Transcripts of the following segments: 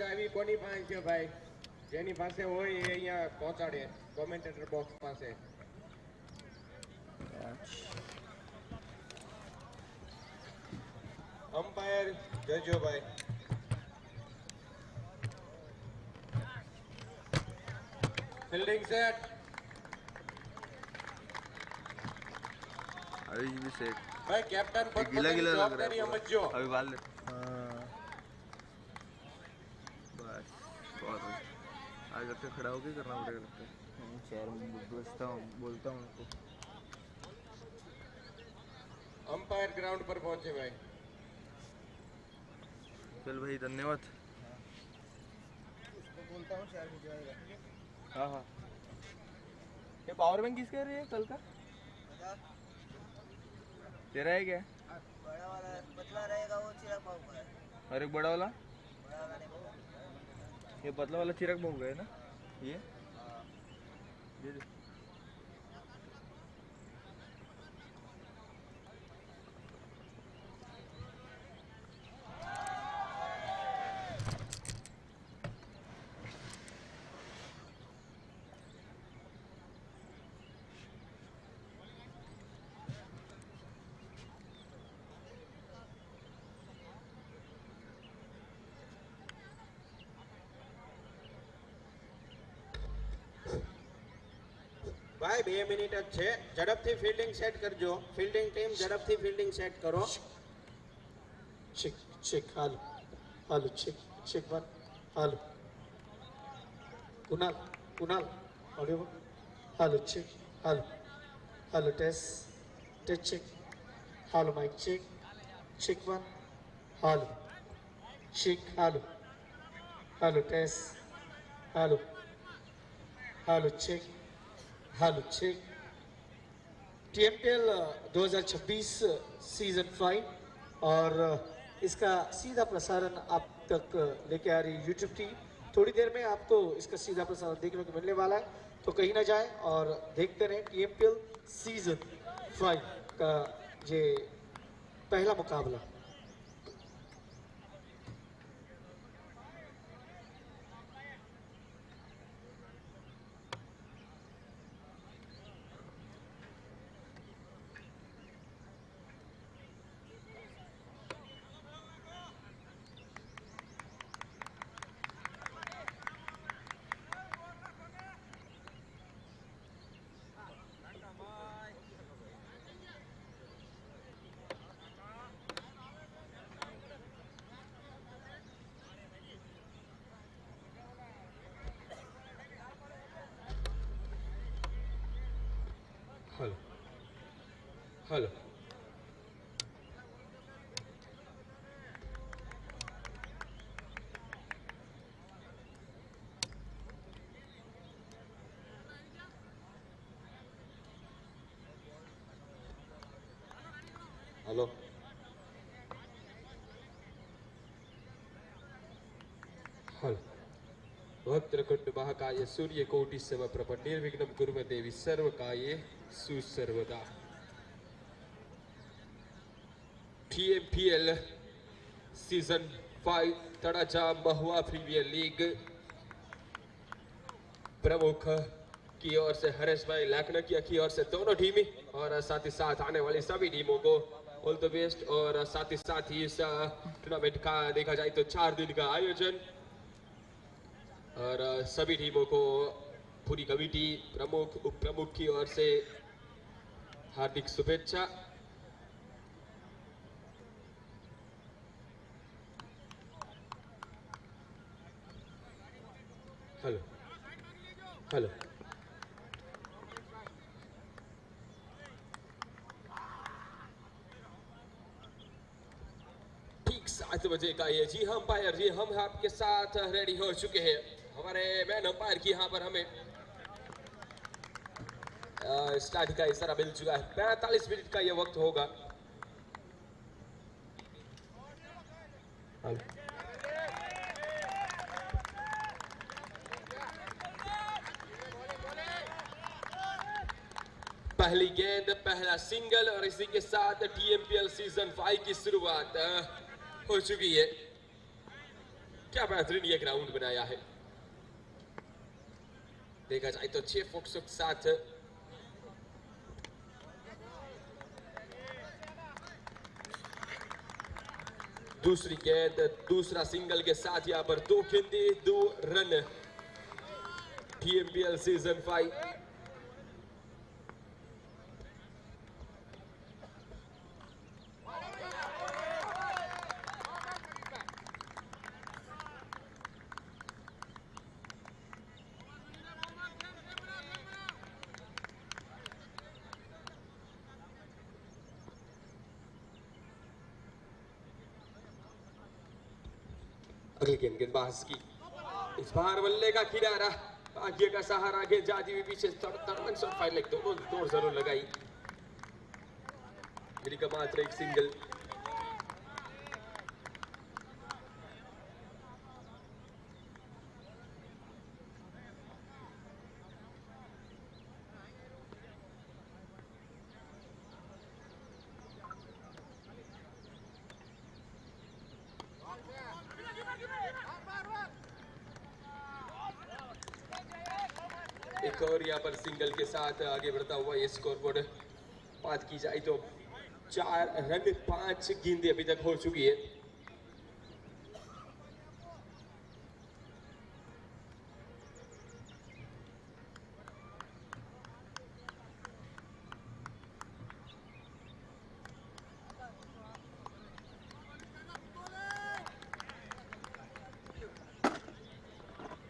આવી કોની પાસે છે ભાઈ? જેની પાસે હોય એ અહીંયા પહોંચાડે કોમેન્ટેટર બોક્સ પાસે. અમ્પાયર જજો ભાઈ. Fielding set. अभी भी सेट भाई कैप्टन पद पर गिला गिला लग जवाबदारी रहा है समझो. अभी बाल ले बस बहुत आज लगता है खड़ा होकर करना पड़ेगा लगता है चेयर बोलता हूँ उनको. अंपायर ग्राउंड पर पहुंचे भाई. चल भाई धन्यवाद. उसको बोलता हूँ चेयर भिजवाएगा. हाँ हाँ ये पावर बैंक किसका है कल का? तेरा है क्या? बड़ा वाला पतला रहेगा वो चिराग बाबू का है. और एक बड़ा वाला बड़ा वाला नहीं बाबू. ये पतला वाला चिराग बहु है ना ये दे दे. ભાઈ 2 મિનિટ જ છે. ઝડપથી ફિલ્ડિંગ સેટ કરજો. ફિલ્ડિંગ ટીમ ઝડપથી ફિલ્ડિંગ સેટ કરો. Check, check, hello, hello, check, check one, hello. Kunal, audible, hello, check, hello, test, check, hello, mic check one, hello, check, hello, test, hello, check, TMPL 2026 season 5 और इसका सीधा प्रसारण आप तक लेके आ रही यूट्यूब टीम. थोड़ी देर में आपको इसका सीधा प्रसारण देखने को मिलने वाला है, तो कहीं ना जाए और देखते रहें TMPL सीजन 5 का ये पहला मुकाबला. हेलो हेलो वक्त्रकुण्ड महाकाय सूर्यकोटि समप्रभ निर्विघ्नं कुरु मे देवी सर्वकार्ये सुसर्वदा. TMPL सीजन 5 तड़ाचा महुआ प्रीमियर लीग प्रमुख की ओर से हरेश भाई लाखनकिया की ओर से दोनों टीमें और साथ ही साथ आने वाली सभी टीमों को ऑल द बेस्ट. और साथ ही इस टूर्नामेंट का देखा जाए तो 4 दिन का आयोजन और सभी टीमों को पूरी कमेटी प्रमुख उप प्रमुख की ओर से हार्दिक शुभेच्छा. हेलो ठीक 7 बजे का ये जी हम अंपायर जी हम आपके साथ रेडी हो चुके हैं. हमारे मैन अंपायर की यहाँ पर हमें स्टार्ट का इशारा मिल चुका है. 45 मिनट का ये वक्त होगा. पहली गेंद पहला सिंगल और इसी के साथ TMPL सीजन 5 की शुरुआत हो चुकी है. क्या बेहतरीन ये ग्राउंड बनाया है। देखा जाए तो 6 फुट के साथ दूसरी गेंद, दूसरा सिंगल के साथ यहाँ पर 2 गेंदे 2 रन। TMPL सीजन 5 अगली गेंद गेंदबाज की इस बार बल्ले का किनारा, भाग्य का सहारा, गेंद जाती हुई पीछे तड़मन शॉट फाइल लेग दोनों दौड़ जरूर लगाई, मिली का मात्र एक सिंगल। एक और यहाँ पर सिंगल के साथ आगे बढ़ता हुआ ये स्कोरबोर्ड, बात की जाए तो 4 रन 5 गेंदें अभी तक हो चुकी है।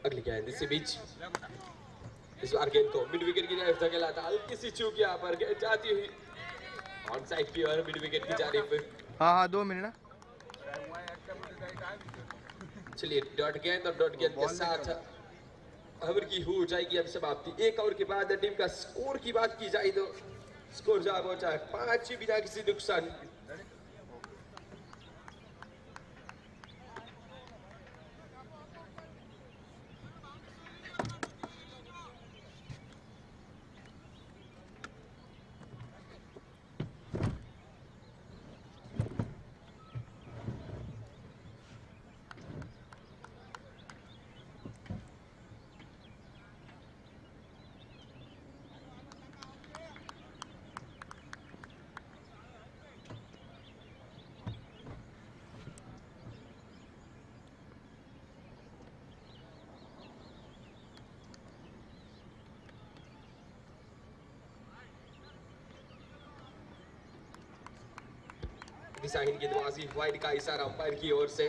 अगली गेंद इसी बीच, इस बार गेंद को मिड विकेट की तरफ धकेला था, हल्की सी चूक यहाँ पर गेंद जाती हुई ऑन साइड की ओर मिड विकेट की जानिब। हाँ 2 मिनट ना। चलिए डॉट गेंद और डॉट गेंद के साथ ओवर की हो जाएगी अब समाप्ति। 1 ओवर के बाद टीम का स्कोर की बात की जाए तो स्कोर जा पहुंचा है 5 बिना किसी नुकसान। दिशाहीन गेंदबाजी, वाइड का इशारा अंपायर की ओर से।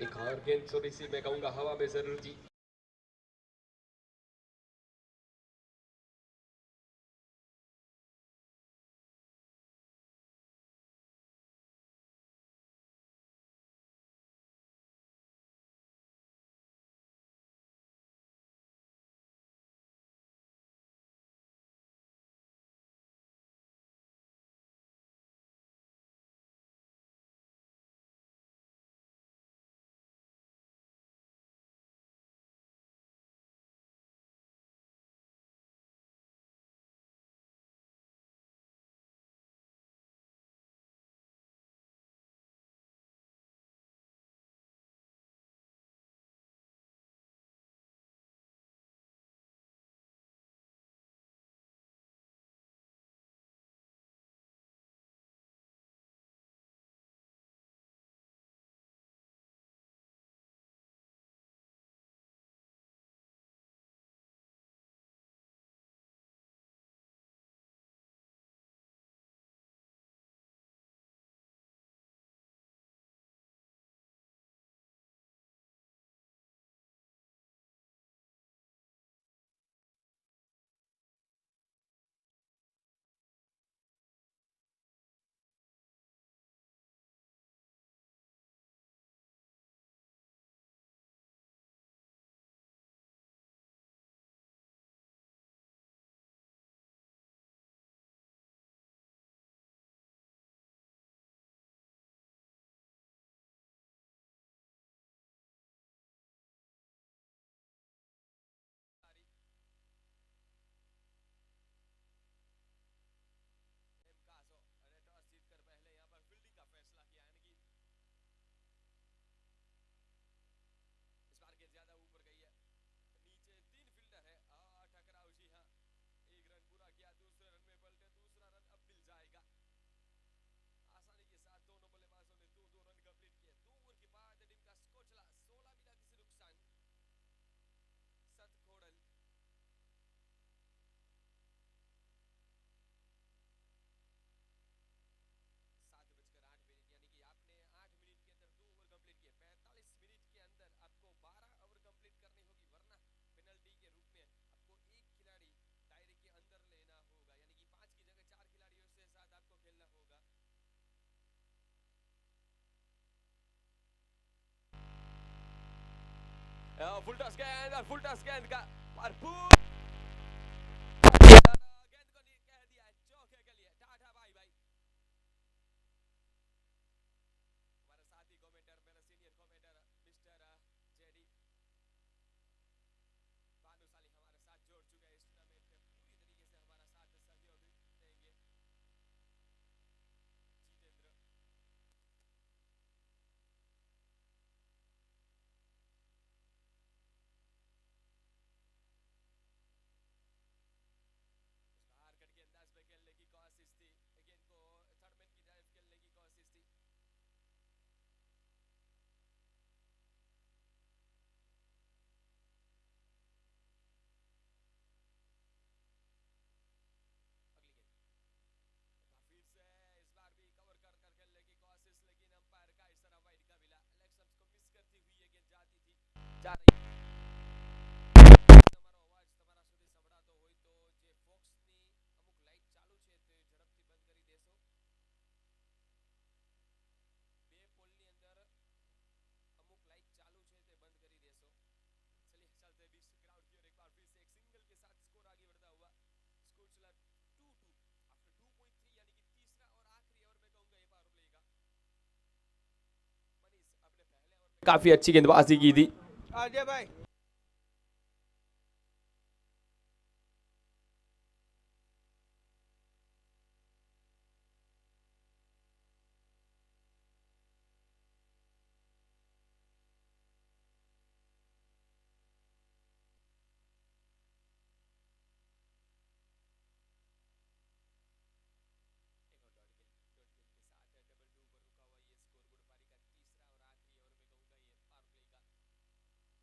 एक और गेंद थोड़ी सी मैं कहूंगा हवा में जरूर थी। फुल टॉस गेंद और फुल टॉस गेंद का भरपूर गेंद को कह दिया चौके के लिए टाटा बाय बाय। हमारे साथी कमेंटर मेरा senior commenter mister JD Bhanushali हमारे साथ जोड़ चुके हैं इस टूर्नामेंट में, पूरी तरीके से हमारा साथ सहयोग देंगे। जितेंद्र बाहर कट गेंदबाज पे खेलने की कोशिश थी, गेंद को थर्ड मैन की तरफ खेलने की कोशिश थी। अगली गेंद फिर से इस बार भी कवर कर कर खेलने की कोशिश, लेकिन अंपायर का इशारा वाइड का मिला। इलेक्शंस को मिस करती हुई ये गेंद जाती थी जा रही। તમારો અવાજ તમારા સુધી સંભળાતો હોય તો જે ફોક્સની અમુક લાઈટ ચાલુ છે તે ઝડપથી બંધ કરી દેશો। બે પોલની અંદર અમુક લાઈટ ચાલુ છે તે બંધ કરી દેશો। चलिए चलते हैं बीच ग्राउंड की ओर, एक बार फिर से एक सिंगल के साथ स्कोर आगे बढ़ता हुआ। स्कोर चला 2-2 आफ्टर 2.3, यानी कि तीसरा और आखिरी ओवर में कहूंगा ये पावर प्ले का। मनीष अपने पहले ओवर में काफी अच्छी गेंदबाजी की थी। अजय भाई एक और डॉट गेंद के साथ डबल 2 पर रुका हुआ ये स्कोर बोर्ड पारी का तीसरा और आखिरी ओवर में कहूंगा ये पावर प्ले का।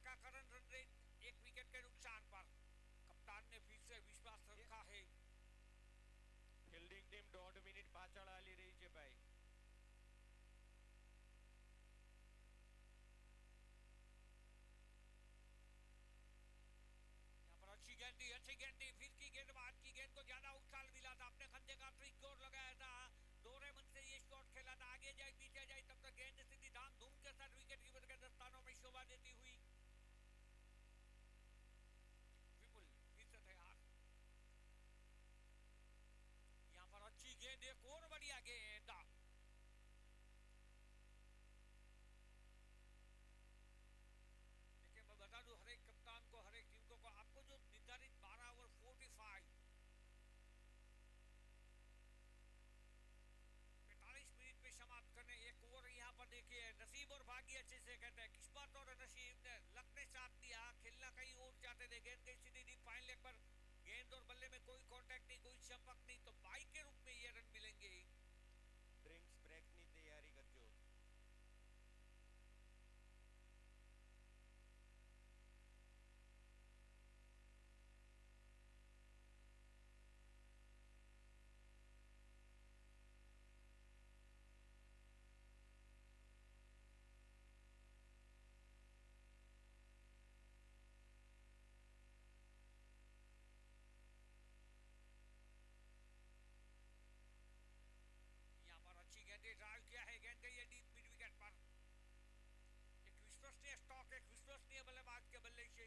का करंट रन रेट 1 विकेट के नुकसान पर। कप्तान ने फिर से विश्वास रखा है। ફિલ્ડિંગ ટીમ 1.5 મિનિટ પાછળ હાલી રહી છે ભાઈ. यहाँ पर अच्छी गेंद फिर की गेंदबाज की गेंद को ज्यादा उछाल मिला था, अपने खंजे का त्रिकोण लगाया था, दोहरे मन से ये शॉट खेला था, आगे जाए पीछे जाए तब तक गेंद सीधी धाम धूम के साथ विकेट कीपर के दस्तानों में शोभा देती हुई। विपुल फिर से तैयार, यहाँ पर अच्छी गेंद, एक और बढ़िया गेंद। देखिए मैं बता दूं हर एक कप्तान को, हर एक टीम को आपको जो निर्धारित 12 ओवर 45 मिनट में समाप्त करने, एक ओवर यहाँ पर देखिए नसीब और भाग्य अच्छे से कहते हैं, किस्मत और नसीब ने लक ने साथ दिया, खेलना कहीं और चाहते थे, गेंद गई सीधी डी फाइन लेग पर, गेंद और बल्ले में कोई कांटेक्ट नहीं, कोई संपर्क नहीं, तो बाई के रूप में ये रन मिलेंगे। ડ્રિંક્સ બ્રેકની તૈયારી કરજો. अच्छी गेंद ड्राइव किया है, गेंद गई है डीप मिड विकेट पर। एक विश्वसनीय स्टॉक, एक विश्वसनीय बल्लेबाज के बल्ले से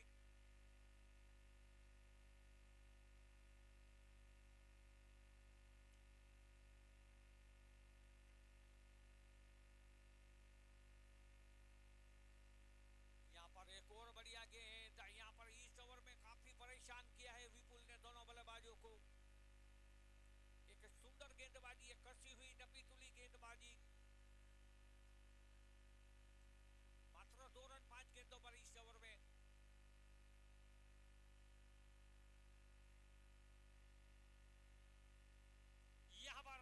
यहाँ पर एक और बढ़िया गेंद, यहाँ पर इस ओवर में काफी परेशान किया है विपुल ने दोनों बल्लेबाजों को। एक सुंदर गेंदबाजी, एक कसी हुई नपी तुली गेंदबाजी, मात्र 2 रन 5 गेंदों पर इस ओवर में। यहाँ पर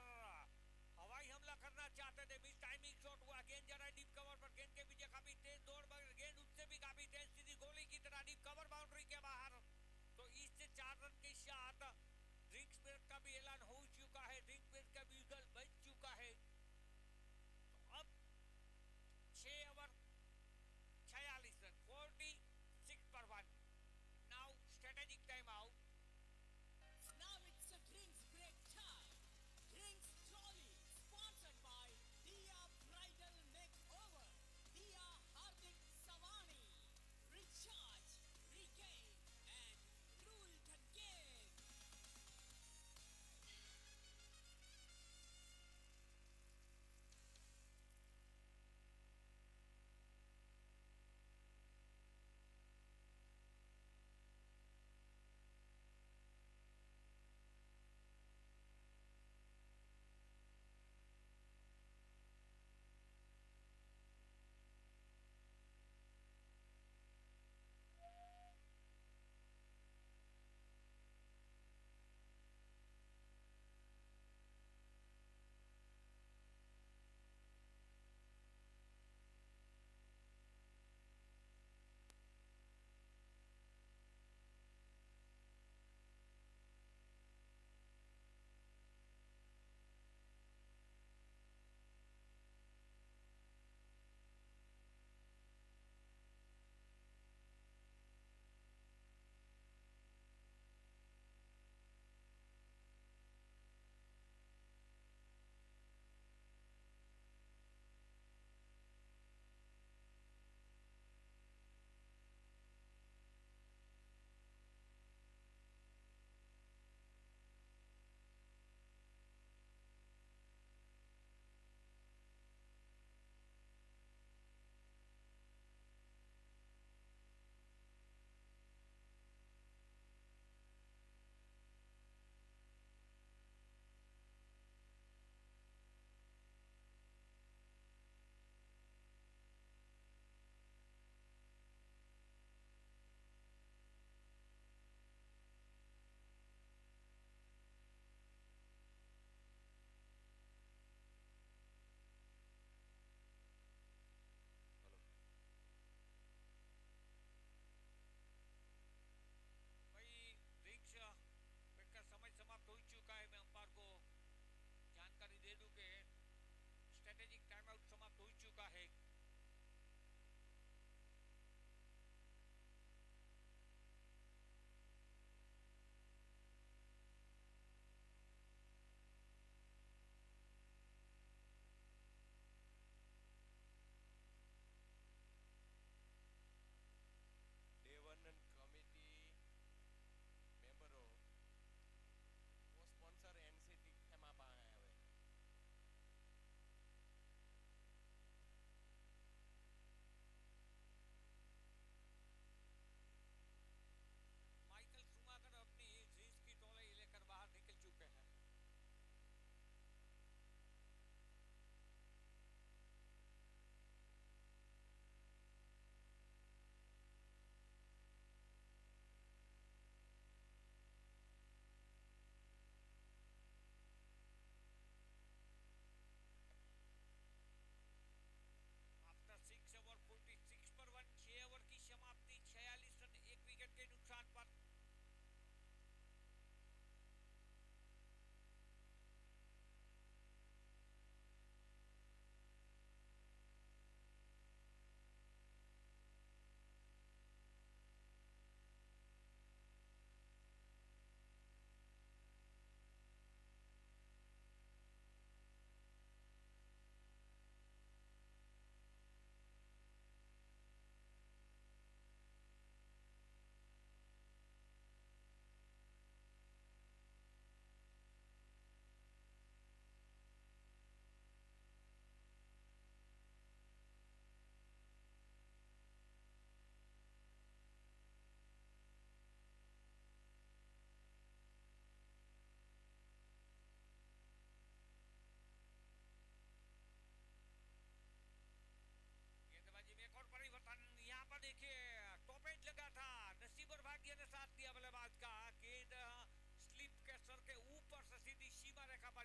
हवाई हमला करना चाहते थे, मिस टाइमिंग शॉट हुआ, गेंद जरा डीप कवर पर, गेंद के पीछे काफी तेज दौड़, गेंद उससे भी काफी तेज सीधी गोली की तरह डीप कवर बाउंड्री के बाहर। तो इससे 4 रन के साथ ड्रिंक्स पीरियड का भी ऐलान हो चुका है, ड्रिंक पीरियड का भी विकल्प बच चुका है। तो अब 6 ओवर 46 रन, 46 पर 1। Now strategic time out. Now it's a drinks break time. Drinks Trolley, sponsored by Dia Bridal Makeover, Dia Hardik Savani. Recharge,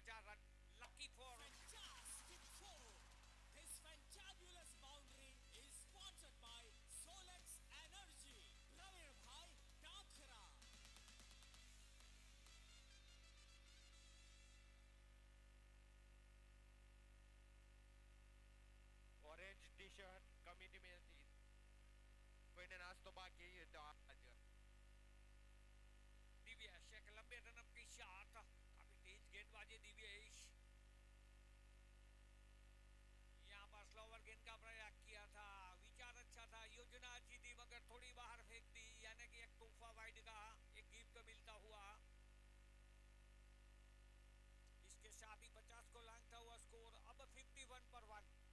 4 run lucky for Fantastic four. This fantabulous boundary is sponsored by Solex Energy. Praveen Bhai Dakhra. Orange T shirt committee में थी कोई ने नाच तो बाकी है तो आज दिव्येश एक लंबे रन की शॉट काफी तेज गेंदबाजी दिव्येश यहाँ पर स्लोवर गेंद का प्रयास किया था विचार अच्छा था योजना अच्छी थी मगर थोड़ी बाहर फेंक दी यानी कि एक तोहफा वाइड का एक गिफ्ट मिलता हुआ इसके साथ ही 50 को लांघता हुआ स्कोर अब 51 पर 1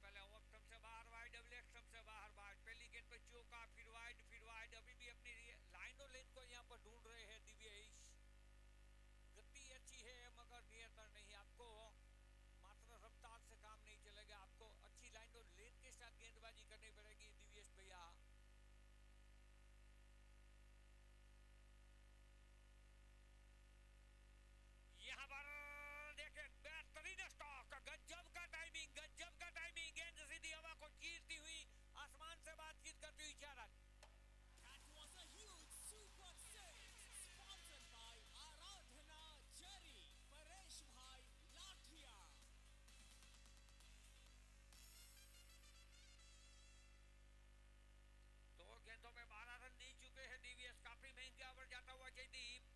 पहले ऑफ स्टंप से बाहर वाइड अब लेग स्टंप से बाहर वाइड पहली गेंद पे चौका फिर वाइड अभी भी अपनी लाइन और लेंथ को यहाँ पर ढूंढ रहे हैं दिव्येश गति अच्छी है मगर नियंत्रण नहीं आपको मात्र रफ्तार से काम नहीं चलेगा आपको अच्छी लाइन और लेंथ के साथ गेंदबाजी करनी पड़ेगी दिव्येश भैया यहाँ पर देखें बेहतरीन स्टॉक गजब का टाइमिंग गेंद सीधी हवा को चीरती हुई आसमान से बातचीत करती हुई 4 run That was a huge super six. Sponsored by Aradhana Jari. Paresh Bhai Lathia. दो गेंदों में 12 रन दे चुके हैं दिव्येश काफी महंगा ओवर जाता हुआ Jaideep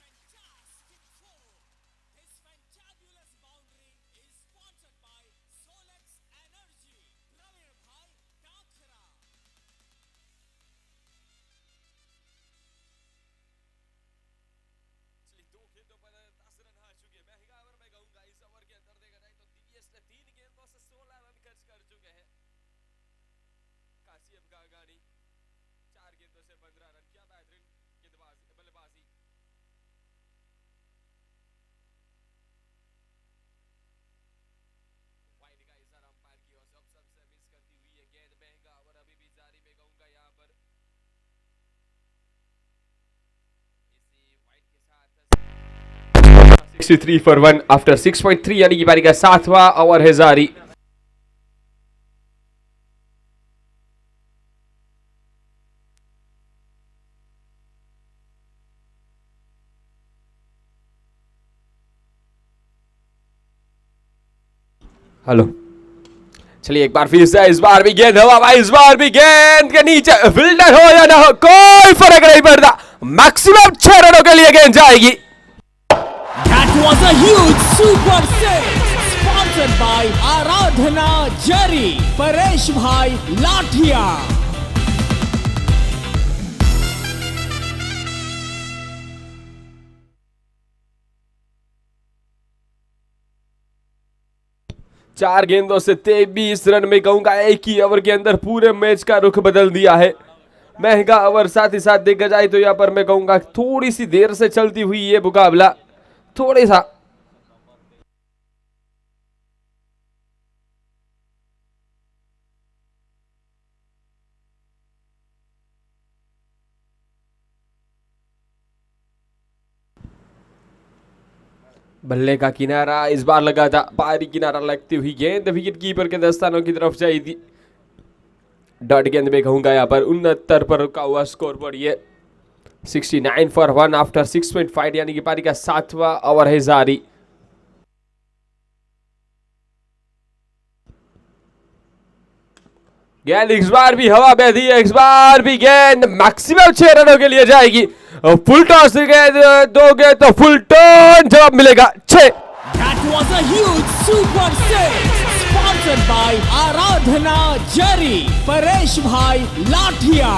Fantastic four. This fantabulous boundary is sponsored by Solex Energy. Praveen Bhai Dakhra. चलिए दो गेंदों पर 10 रन हार चुके हैं महंगा ओवर मैं कहूंगा इस ओवर के अंदर देखा जाए तो दिव्येश ने 3 गेंदों से 16 रन खर्च कर चुके हैं कासिम गागानी 4 गेंदों से 15 रन क्या बेहतरीन गेंदबाजी बल्लेबाजी वाइड का इशारा अंपायर की ओर से ऑप्शन से मिस करती हुई है गेंद महंगा ओवर अभी भी जारी मैं कहूंगा यहाँ पर इसी वाइड के साथ 63 for 1 after 6.3 यानी कि पारी का 7वां ओवर है जारी हेलो चलिए एक बार फिर से इस बार भी गेंद हवा भाई इस बार भी गेंद के नीचे फील्डर हो या ना हो कोई फर्क नहीं पड़ता मैक्सिमम 6 रनों के लिए गेंद जाएगी That was a huge super six. Sponsored by Aradhana Jari. Paresh Bhai Lathia. चार गेंदों से 23 रन में कहूंगा एक ही ओवर के अंदर पूरे मैच का रुख बदल दिया है महंगा ओवर साथ ही साथ देखा जाए तो यहाँ पर मैं कहूंगा थोड़ी सी देर से चलती हुई ये मुकाबला थोड़ी सा बल्ले का किनारा इस बार लगा था बाहरी किनारा लगती हुई गेंद विकेट कीपर के दस्तानों की तरफ जाई थी डॉट गेंद में कहूंगा यहाँ पर 69 पर रुका हुआ स्कोर बोर्ड ये 69 for 1 आफ्टर 6.5 यानी कि पारी का 7वां ओवर है जारी गेंद इस बार भी हवा में थी इस बार भी गेंद मैक्सिमम 6 रनों के लिए जाएगी फुल टॉस गेंद दोगे तो फुल टर्न जवाब मिलेगा 6 That was a huge super six. Sponsored by Aradhana Jari. Paresh Bhai Lathia.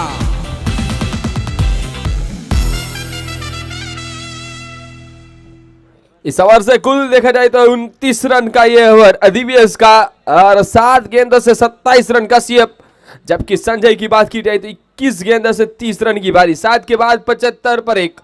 इस ओवर से कुल देखा जाए तो 29 रन का ये ओवर दिव्यस का और 7 गेंदों से 27 रन का सीएफ। जबकि संजय की बात की जाए तो 21 गेंदों से 30 रन की पारी। 7 के बाद 75 पर 1।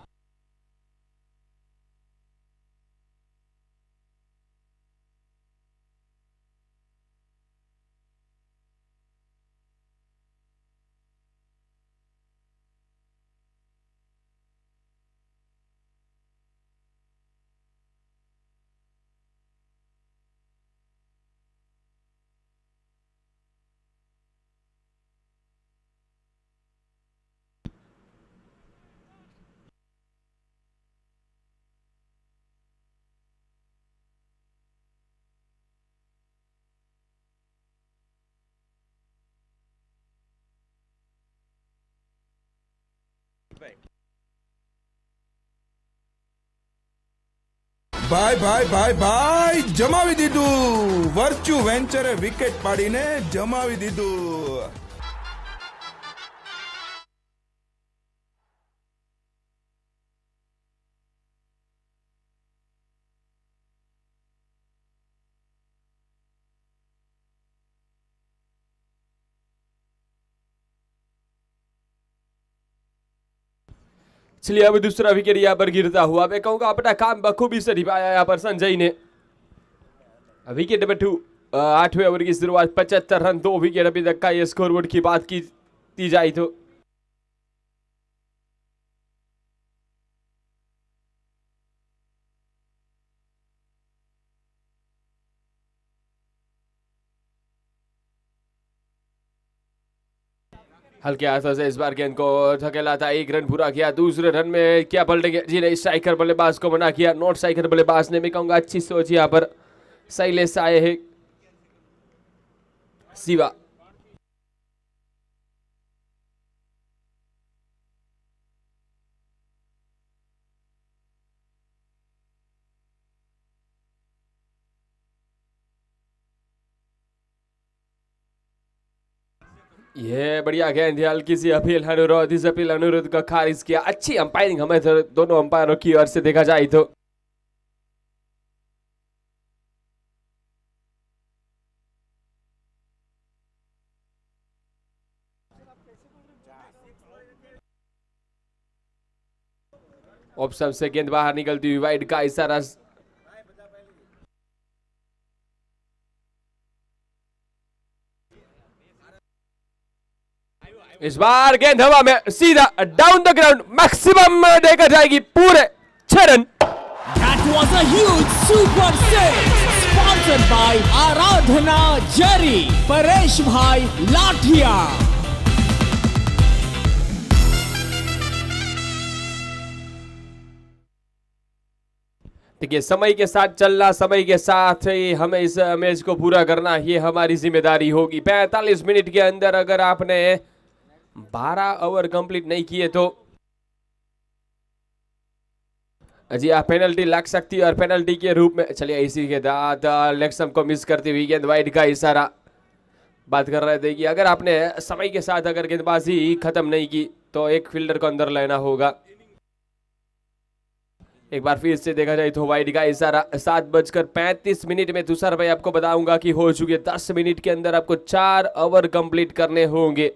ભાઈ ભાઈ ભાઈ ભાઈ જમાવી દીધું વર્ચ્યુ વેન્ચરે વિકેટ પાડીને જમાવી દીધું. चलिए अब दूसरा विकेट यहाँ पर गिरता हुआ मैं कहूंगा अपना काम बखूबी से निभाया यहाँ पर संजय ने। विकेट नंबर 2 8वें ओवर की शुरुआत 75 रन 2 विकेट अभी तक का ये स्कोरबोर्ड की बात की जाए तो। हल्के हाथों से इस बार गेंद को धकेला था, 1 रन पूरा किया। दूसरे रन में क्या पलटेंगे जी ने स्ट्राइकर बल्लेबाज को मना किया। नॉट स्ट्राइकर बल्लेबाज ने मैं कहूंगा अच्छी सोच यहाँ पर साइलेस आए हैं शिवा। ये बढ़िया गेंद है, हल्की सी अपील अनुरोध, इस अपील अनुरोध का खारिज किया। अच्छी अंपायरिंग हमें तो दोनों अंपायरों की ओर से देखा जाए तो। ऑप्शन से गेंद बाहर निकलती हुई वाइड का इशारा। इस बार गेंद हवा में सीधा डाउन द ग्राउंड, मैक्सिमम देखा जाएगी पूरे 6 run. That was a huge super six, sponsored by Aradhana Jerry, Paresh Bhai Lathia. देखिए समय के साथ चलना, समय के साथ ही हमें इस मैच को पूरा करना, ये हमारी जिम्मेदारी होगी। 45 मिनट के अंदर अगर आपने 12 ओवर कंप्लीट नहीं किए तो जी आप पेनल्टी लग सकती है, और पेनल्टी के रूप में चलिए इसी के साथ लेक्सम को मिस करती हुई गेंद वाइड का इशारा। बात कर रहे थे कि अगर आपने समय के साथ अगर गेंदबाजी खत्म नहीं की तो एक फील्डर को अंदर लेना होगा। एक बार फिर से देखा जाए तो वाइड का इशारा। 7:35 मिनट में तुषार भाई आपको बताऊंगा कि हो चुके 10 मिनट के अंदर आपको 4 ओवर कंप्लीट करने होंगे।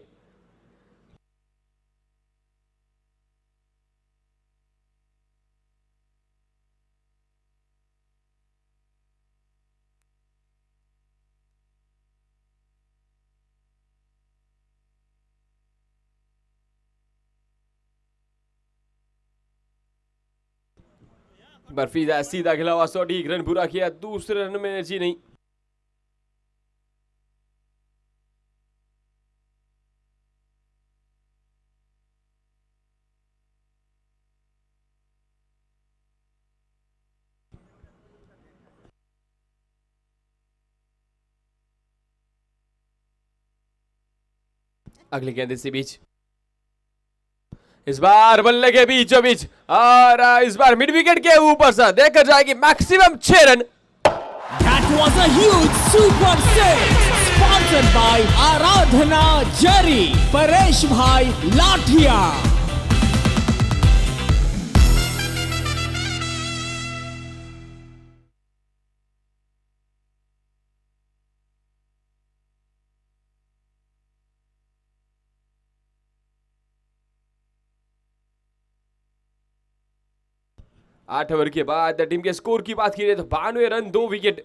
बर्फी सीधा खिला हुआ 100 रन पूरा किया। दूसरे रन में जी नहीं, अगली गेंद इसी बीच, इस बार बल्ले के बीचों बीच, और इस बार मिड विकेट के ऊपर से देखा जाएगी maximum 6 run. That was a huge super six, sponsored by Aradhana Jerry, Paresh Bhai Lathia. 8 over के बाद टीम के स्कोर की बात की जाए तो 92 रन 2 विकेट।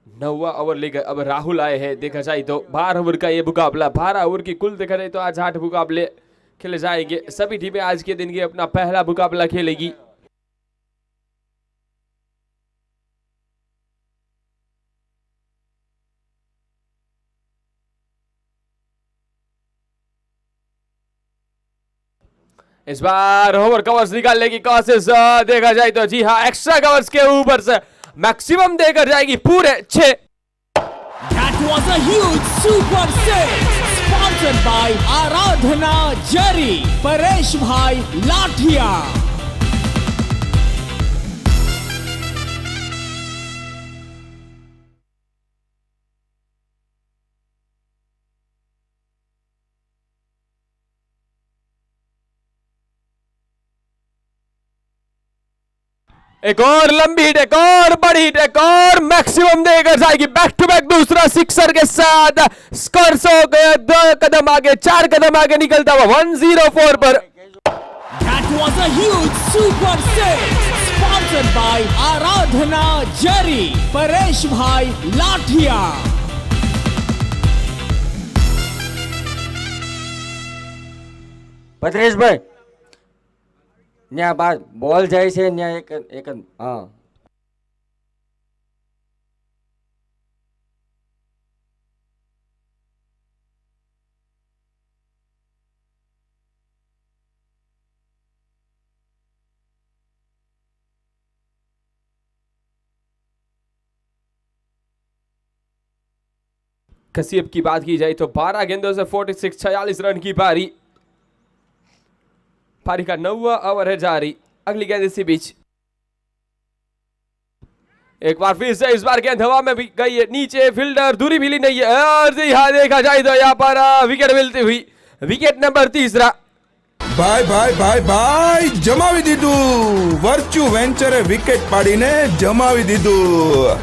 नौवा ओवर लेकर अब राहुल आए हैं। देखा जाए तो 12 ओवर का ये मुकाबला, 12 ओवर की कुल देखा जाए तो आज 8 मुकाबले खेले जाएंगे। सभी टीमें आज के दिन के अपना पहला मुकाबला खेलेगी। इस बार ओवर कवर्स निकालने की कोशिश देखा जाए तो जी हाँ, एक्स्ट्रा कवर्स के ऊपर से मैक्सिमम देकर जाएगी पूरे 6। That was a huge super six, sponsored by Aradhana Jari, Paresh Bhai Lathia. एक और लंबी हिट, एक और बड़ी हिट, एक और मैक्सिमम देकर जाएगी। बैक टू बैक दूसरा सिक्सर के साथ स्कोर्स हो गया 2 कदम आगे, 4 कदम आगे निकलता हुआ 104 पर। That was a huge super six, sponsored by Aradhana Jari, Paresh Bhai Lathia. પથરેશભાઈ ન્યા બાર બોલ જાય છે ન્યા એક હા कसीब की बात की जाए तो 12 गेंदों से 46 रन की पारी। पारी का 9वां ओवर है जारी। अगली गेंद इसी बीच एक बार फिर से, इस बार गेंद हवा में भी गई है, नीचे फील्डर दूरी मिली नहीं है और यहाँ देखा जाए तो यहाँ पर विकेट मिलती हुई, विकेट नंबर 3। ભાઈ ભાઈ ભાઈ ભાઈ જમાવી દીધું વર્ચ્યુ વેન્ચરે વિકેટ પાડીને જમાવી દીધું।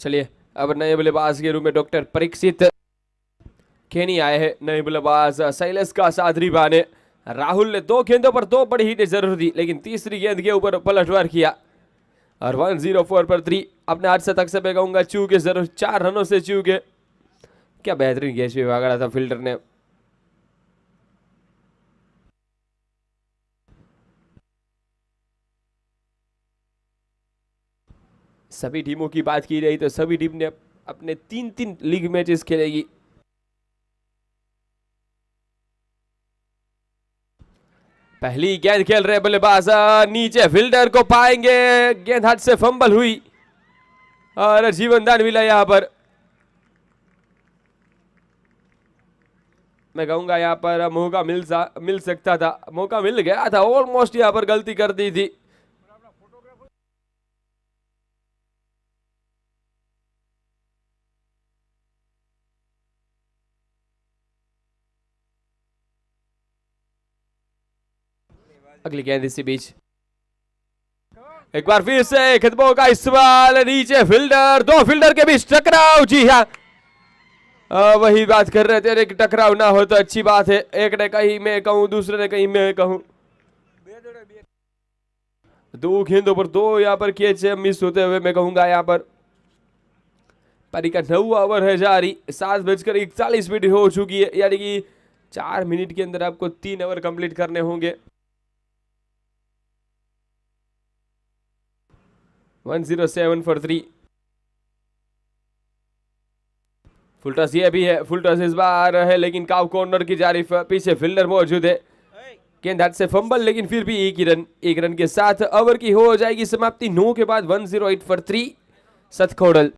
चलिए अब नए बल्लेबाज के रूप में डॉक्टर परीक्षित खेनी आए हैं। नए बल्लेबाज शैलेश का साथ निभाने। राहुल ने 2 गेंदों पर 2 बड़ी हिटें जरूर दी, लेकिन तीसरी गेंद के ऊपर पलटवार किया और 104 पर 3 अपने 8 शतक से मैं कहूंगा चूके जरूर, 4 रनों से चूके। क्या बेहतरीन गेंद पे भागा था फील्डर ने। सभी टीमों की बात की रही तो सभी टीम ने अपने 3-3 लीग मैचेस खेलेगी। पहली गेंद खेल रहे बल्लेबाज, नीचे फील्डर को पाएंगे, गेंद हाथ से फंबल हुई और जीवनदान मिला यहां पर। मैं कहूंगा यहां पर मौका मिल सकता था, मौका मिल गया था, ऑलमोस्ट यहां पर गलती कर दी थी। अगली गेंद इसी बीच एक बार फिर से खिदबों का इस्तेमाल, नीचे फील्डर, 2 फील्डर के बीच टकराव। जी हाँ, वही बात कर रहे थे, एक टकराव ना हो तो अच्छी बात है। एक ने कहीं मैं कहूं, दूसरे ने कहीं मैं कहूं। 2 गेंदों पर 2 यहाँ पर कैच मिस होते हुए मैं कहूंगा यहाँ पर। पारी का 9वां ओवर है जारी। 7:41 हो चुकी है, यानी कि 4 मिनट के अंदर आपको 3 ओवर कंप्लीट करने होंगे। 107 for 3। फुल टॉस ये भी है, फुल टॉस इस बार है, लेकिन काउ कॉर्नर की जारी, पीछे फील्डर मौजूद है। गेंद हाथ से फंबल, लेकिन फिर भी एक रन के साथ ओवर की हो जाएगी समाप्ति 9 के बाद 108 फॉर 3 सतखोड़ल।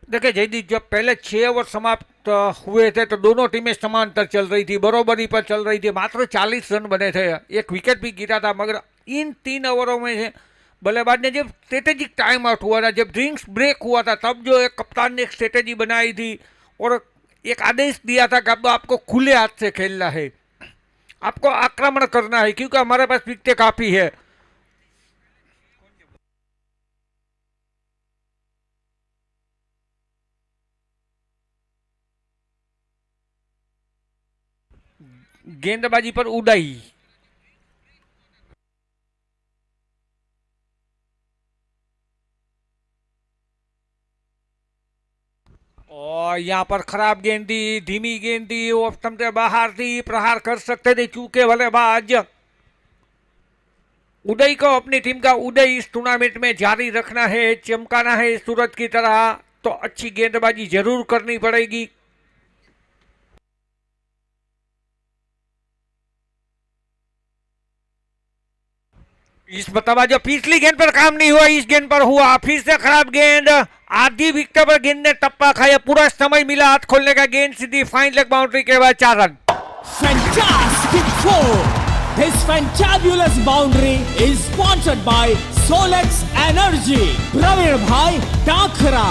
देखिए जयदीप, जब पहले 6 ओवर समाप्त हुए थे तो दोनों टीमें समांतर चल रही थी, बरोबरी पर चल रही थी, मात्र 40 रन बने थे, एक विकेट भी गिरा था। मगर इन 3 ओवरों में से बल्लेबाज ने जब स्ट्रेटेजिक टाइम आउट हुआ था, जब ड्रिंक्स ब्रेक हुआ था, तब जो एक कप्तान ने एक स्ट्रेटेजी बनाई थी और एक आदेश दिया था कि अब आपको खुले हाथ से खेलना है, आपको आक्रमण करना है, क्योंकि हमारे पास विकेटें काफी है। गेंदबाजी पर उड़ाई, और यहाँ पर खराब गेंद दी, धीमी गेंद दी, वो स्टंप से बाहर थी, प्रहार कर सकते थे चूके बल्लेबाज। उदय को अपनी टीम का उदय इस टूर्नामेंट में जारी रखना है, चमकाना है सूरज की तरह, तो अच्छी गेंदबाजी जरूर करनी पड़ेगी। इस बतवा जो पिछली गेंद पर काम नहीं हुआ, इस गेंद पर हुआ, फिर से खराब गेंद, आधी विकेट पर गेंद ने टप्पा खाया, पूरा समय मिला हाथ खोलने का, गेंद सीधी फाइन लेग बाउंड्री के बाद 4 run. Fantastic four! This fantabulous boundary is sponsored by Solex Energy. Praveen Bhai Dakhra.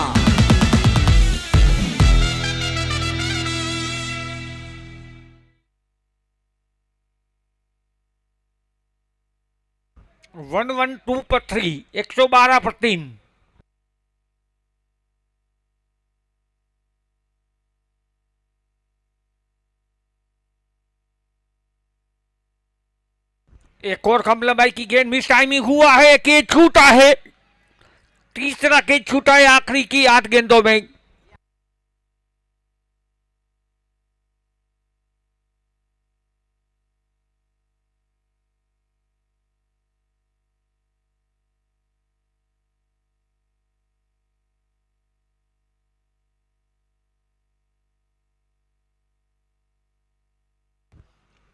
One 1-2 पर 3, 112 पर 3। एक और कम लंबाई की गेंद, मिस टाइमिंग हुआ है, कैच छूटा है, तीसरा कैच छूटा है आखिरी की 8 गेंदों में।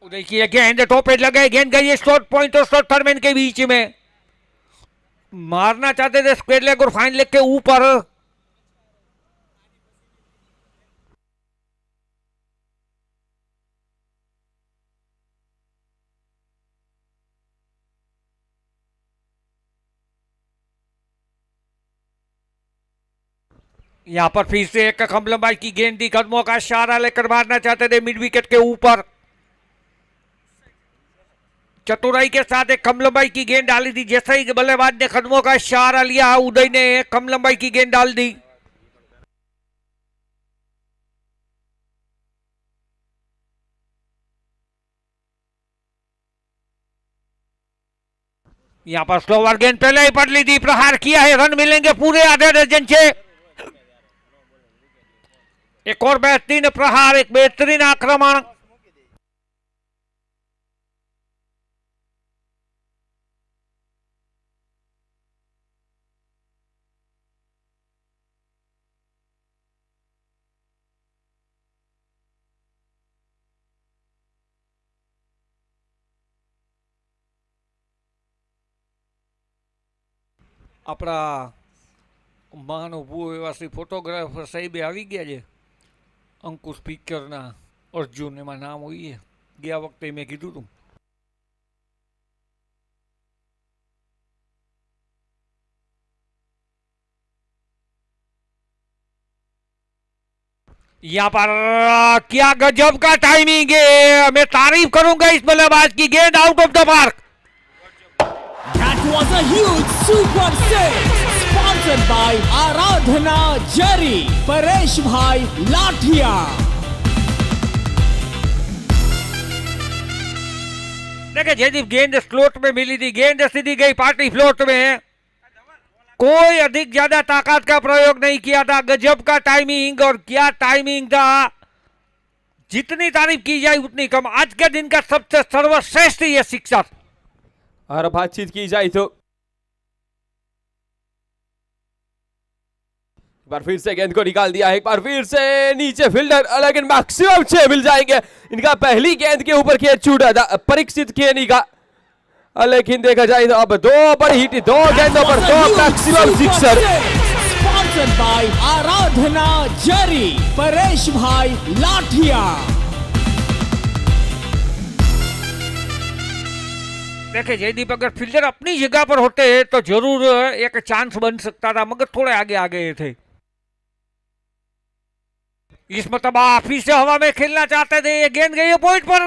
देखिए गेंद टोपे लगे, गेंद गई शॉर्ट पॉइंट और शॉर्ट टर्मिन के बीच में, मारना चाहते थे स्क्वायर लेग और फाइन लेग के ऊपर। यहां पर फिर से एक कम लंबाई की गेंद दी, कदमों का इशारा लेकर मारना चाहते थे मिड विकेट के ऊपर, चतुराई के साथ एक कम लंबाई की गेंद डाली थी। जैसे ही बल्लेबाज ने कदमों का इशारा लिया, उदय ने कम लंबाई की गेंद डाल दी। यहां पर स्लोवर गेंद पहले ही पड़ ली थी, प्रहार किया है, रन मिलेंगे पूरे आधे दर्जन से। एक और बेहतरीन प्रहार, एक बेहतरीन आक्रमण। આપણા મહાનુભવો એવા શ્રી ફોટોગ્રાફર સાહેબે આવી ગયા છે, અંકુશ પિક્ચરના અર્જુન એમાં નામ હોય, ગયા વખતે મેં કીધું હતું। यहाँ पर क्या गजब का टाइमिंग है, मैं तारीफ करूंगा इस बल्लेबाज की, गेंद out of the park. That was a huge super six, sponsored by Aradhana Jerry, Paresh Bhai Lathia. देखिए जयदीप, गेंद स्लोट में मिली थी, गेंद सीधी गई पार्टी फ्लोट में, कोई अधिक ज्यादा ताकत का प्रयोग नहीं किया था। गजब का टाइमिंग, और क्या टाइमिंग था, जितनी तारीफ की जाए उतनी कम। आज के दिन का सबसे सर्वश्रेष्ठ ये शिक्षक। और बातचीत की जाए तो एक बार फिर से गेंद को निकाल दिया है, एक बार फिर से नीचे फील्डर, लेकिन मैक्सिमम 6 मिल जाएंगे। इनका पहली गेंद के ऊपर कैच छूटा था परीक्षित केनी का, लेकिन देखा जाए तो अब दो बड़ी हिट, दो गेंदों पर दो मैक्सिमम सिक्सर। स्पॉन्सर्ड बाय आराधना जरी, परेश भाई लाठिया। देखिए जयदीप, अगर फील्डर अपनी जगह पर होते तो जरूर एक चांस बन सकता था, मगर थोड़े आगे आ गए थे। इस मतलब फिर से हवा में खेलना चाहते थे, ये गेंद गई पॉइंट पर,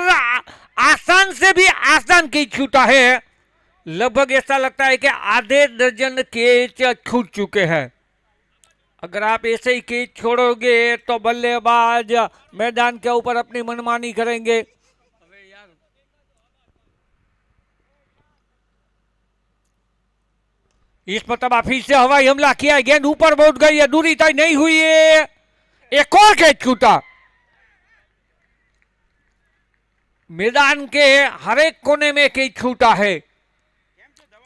आसान से भी आसान कैच छूटा है। लगभग ऐसा लगता है कि आधे दर्जन कैच छूट चुके हैं। अगर आप ऐसे ही कैच छोड़ोगे तो बल्लेबाज मैदान के ऊपर अपनी मनमानी करेंगे। इस मतलब फिर से हवाई हमला किया, गेंद ऊपर पहुंच गई है, दूरी तय नहीं हुई है, एक और कैच छूटा। मैदान के हर एक कोने में कैच छूटा है,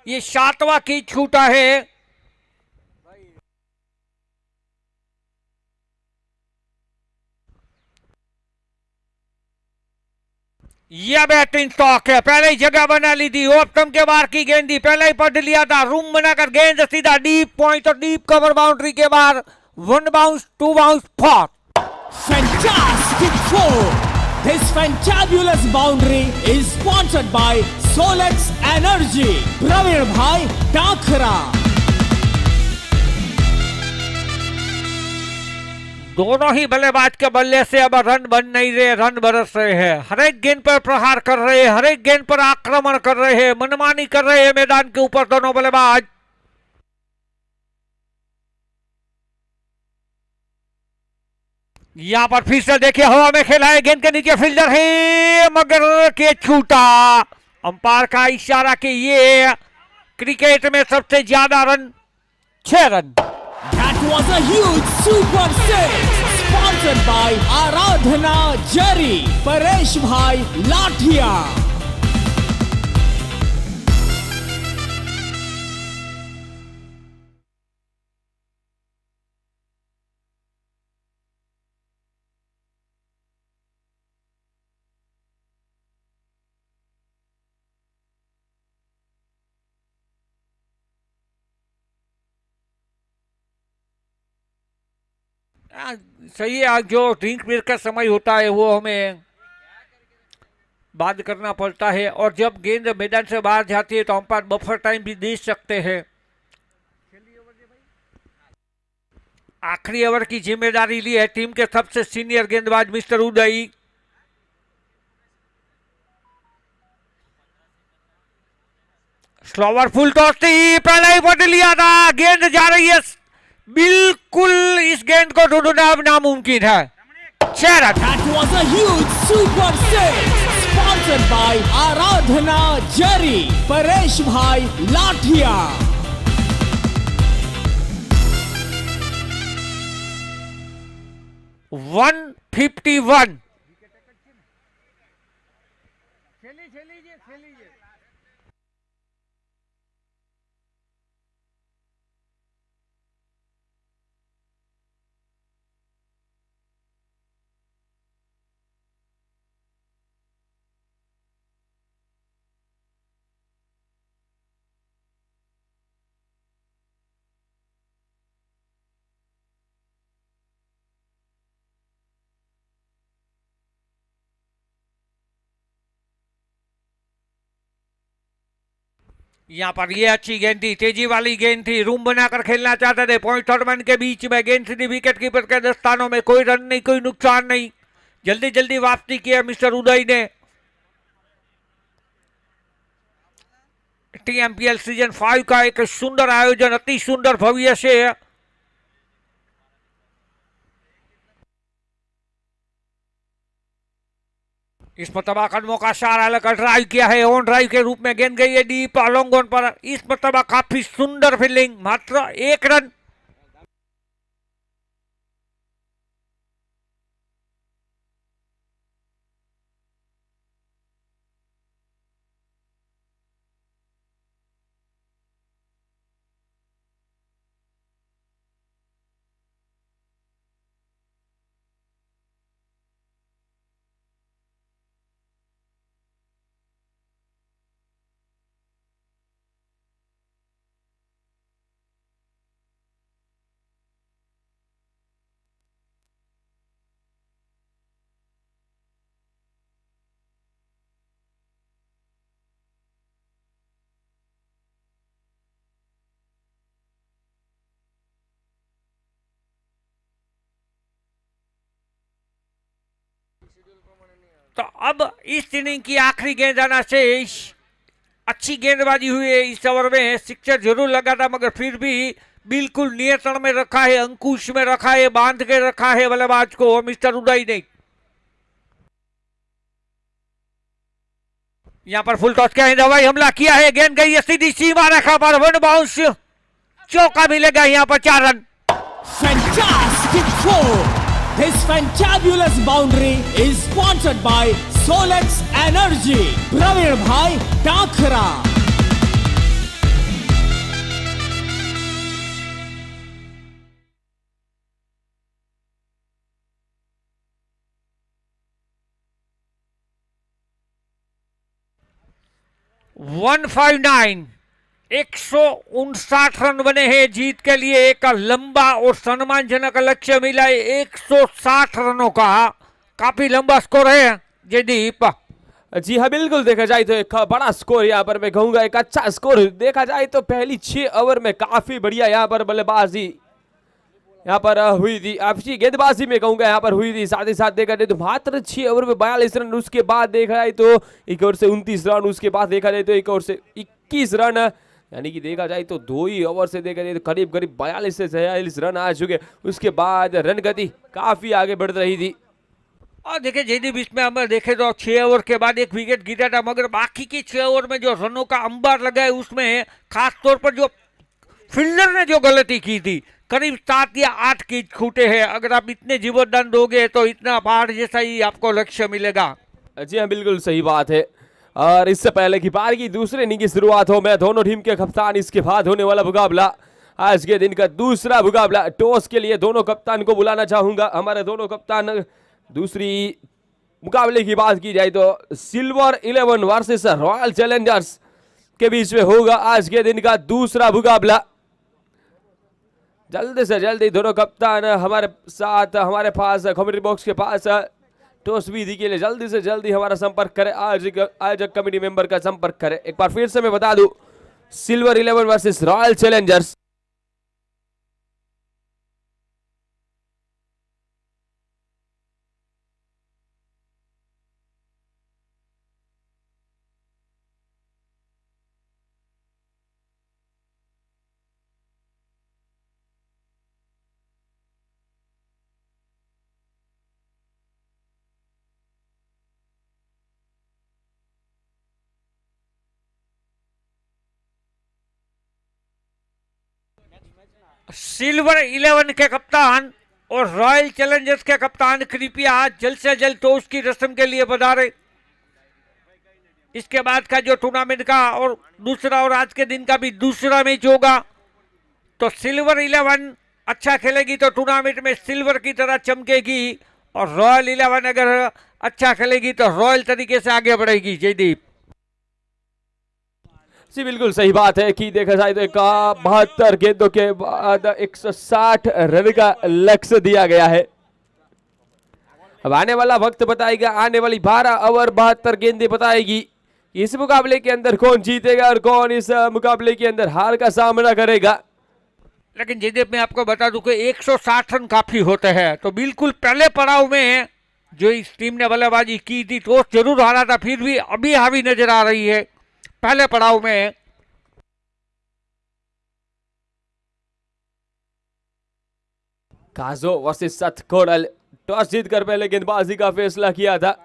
ये 7वां कैच छूटा है। यह बेहतरीन स्टॉक है, पहले ही जगह बना ली थी, ओपटम के बाहर की गेंदी पहले ही पढ़ लिया था, रूम बनाकर गेंद सीधा डीप पॉइंट और डीप कवर बाउंड्री के बाहर, 1 bounce 2 bounce 4। Fantastic four. This fantabulous boundary is sponsored by Solex Energy. Praveen Bhai Takhra. दोनों ही बल्लेबाज के बल्ले से अब रन बन नहीं रहे, रन बरस रहे हैं। हर एक गेंद पर प्रहार कर रहे हैं, हर एक गेंद पर आक्रमण कर रहे हैं, मनमानी कर रहे हैं मैदान के ऊपर दोनों बल्लेबाज। यहां पर फिर से देखिए हवा में खेला है, गेंद के नीचे फील्डर है मगर के छूटा। अंपायर का इशारा कि ये क्रिकेट में सबसे ज्यादा run 6 run. That was a huge super six. Sponsored by Aradhana Jari, Paresh Bhai Lathia. सही है, जो ड्रिंक ब्रेक का समय होता है वो हमें बात करना पड़ता है, और जब गेंद मैदान से बाहर जाती है तो अंपायर बफर टाइम भी दे सकते हैं। आखिरी ओवर की जिम्मेदारी ली है टीम के सबसे सीनियर गेंदबाज मिस्टर उदय। स्लोवर फुल टॉस थी, पहले ही पढ़ लिया था, गेंद जा रही है बिल्कुल, इस गेंद को ढूंढना अब नामुमकिन है। 6 run. That was a huge super six. Sponsored by Aradhana Jari, Paresh Bhai Lathia. $151। यहाँ पर ये अच्छी गेंद थी, तेजी वाली गेंद थी, रूम बनाकर खेलना चाहते थे, पॉइंट थर्ड मैन के बीच में गेंद सीधी विकेट कीपर के दस्तानों में, कोई रन नहीं, कोई नुकसान नहीं, जल्दी जल्दी वापसी किया मिस्टर उदय ने। टीएमपीएल सीजन 5 का एक सुंदर आयोजन, अति सुंदर भव्य से इस मतबा कदमों का सहारा लेकर ड्राइव किया है, ऑन ड्राइव के रूप में गेंद गई है डीप लॉन्ग ऑन पर, इस मतबा काफी सुंदर फील्डिंग, मात्र 1 रन। तो अब इस इनिंग की आखिरी गेंद आना से अच्छी गेंदबाजी हुई है इस ओवर में। सिक्सर जरूर लगा था मगर फिर भी बिल्कुल नियंत्रण में रखा है, अंकुश में रखा है, बांध के रखा है बल्लेबाज को मिस्टर उदय ने। यहां पर फुल टॉस का हवाई हमला किया है, गेंद गई है सीधी सीमा रेखा पर, वन बाउंस, चौका मिलेगा यहां पर 4 run. Fantastic four! This fantabulous boundary is sponsored by Solex Energy. Praveen Bhai Takhra. One 159 run बने हैं जीत के लिए। एक लंबा और सम्मानजनक लक्ष्य मिला है 160 रनों का, काफी लंबा स्कोर है जयदीप। जी हाँ बिल्कुल, देखा जाए तो एक बड़ा स्कोर यहाँ पर मैं कहूंगा, एक अच्छा स्कोर देखा जाए तो पहली 6 ओवर में काफी बढ़िया यहाँ पर बल्लेबाजी यहाँ पर हुई थी, अच्छी गेंदबाजी में कहूंगा यहाँ पर हुई थी। साथ ही साथ देखा जाए तो मात्र 6 ओवर में 42 रन, उसके बाद देखा जाए तो एक ओवर से 29 रन, उसके बाद देखा जाए तो एक ओवर से 21 रन, यानी कि देखा जाए तो 2 ही ओवर से देखा जाए तो करीब करीब 42 से 46 रन आ चुके। उसके बाद रन गति काफी आगे बढ़ रही थी। और देखिए जयदीप, इसमें हम देखे तो 6 ओवर के बाद एक विकेट गिरा था, मगर बाकी के 6 ओवर में जो रनों का अंबार लगा है उसमें खास तौर पर जो फील्डर ने जो गलती की थी, करीब 7 या 8 कैच छूटे हैं। अगर आप इतने जीवोदान दोगे तो इतना बाढ़ जैसा ही आपको लक्ष्य मिलेगा। जी हाँ बिल्कुल सही बात है। और इससे पहले की पारी की दूसरे इनिंग की शुरुआत हो, मैं दोनों टीम के कप्तान, इसके बाद होने वाला मुकाबला, आज के दिन का दूसरा मुकाबला, टॉस के लिए दोनों कप्तान को बुलाना चाहूंगा। हमारे दोनों कप्तान, दूसरी मुकाबले की बात की जाए तो सिल्वर 11 वर्सेस रॉयल चैलेंजर्स के बीच में होगा आज के दिन का दूसरा मुकाबला। जल्दी से जल्दी दोनों कप्तान हमारे साथ, हमारे पास कमेंट्री बॉक्स के पास टॉस विधि के लिए जल्दी से जल्दी हमारा संपर्क करें, आयोजक कमेटी मेंबर का संपर्क करें। एक बार फिर से मैं बता दूं, silver 11 versus royal Challengers. Silver 11 के कप्तान और रॉयल चैलेंजर्स के कप्तान कृपया जल्द से जल्द टॉस की रस्म के लिए पधारे। इसके बाद का जो टूर्नामेंट का और दूसरा और आज के दिन का भी दूसरा मैच होगा, तो सिल्वर 11 अच्छा खेलेगी तो टूर्नामेंट में सिल्वर की तरह चमकेगी, और रॉयल 11 अगर अच्छा खेलेगी तो रॉयल तरीके से आगे बढ़ेगी। जयदीप जी बिल्कुल सही बात है कि देखा जाए तो 72 गेंदों के बाद 160 रन का लक्ष्य दिया गया है। अब आने वाला वक्त बताएगा, आने वाली 12 ओवर 72 गेंदें बताएगी इस मुकाबले के अंदर कौन जीतेगा और कौन इस मुकाबले के अंदर हार का सामना करेगा। लेकिन जयदेव मैं आपको बता दूं कि 160 रन काफी होते हैं, तो बिल्कुल पहले पड़ाव में जो इस टीम ने बल्लेबाजी की थी, टॉस जरूर हारा था, फिर भी अभी हावी नजर आ रही है पहले पड़ाव में। काजो वर्सेस सत कोरल, टॉस जीतकर पहले गेंदबाजी का फैसला किया था।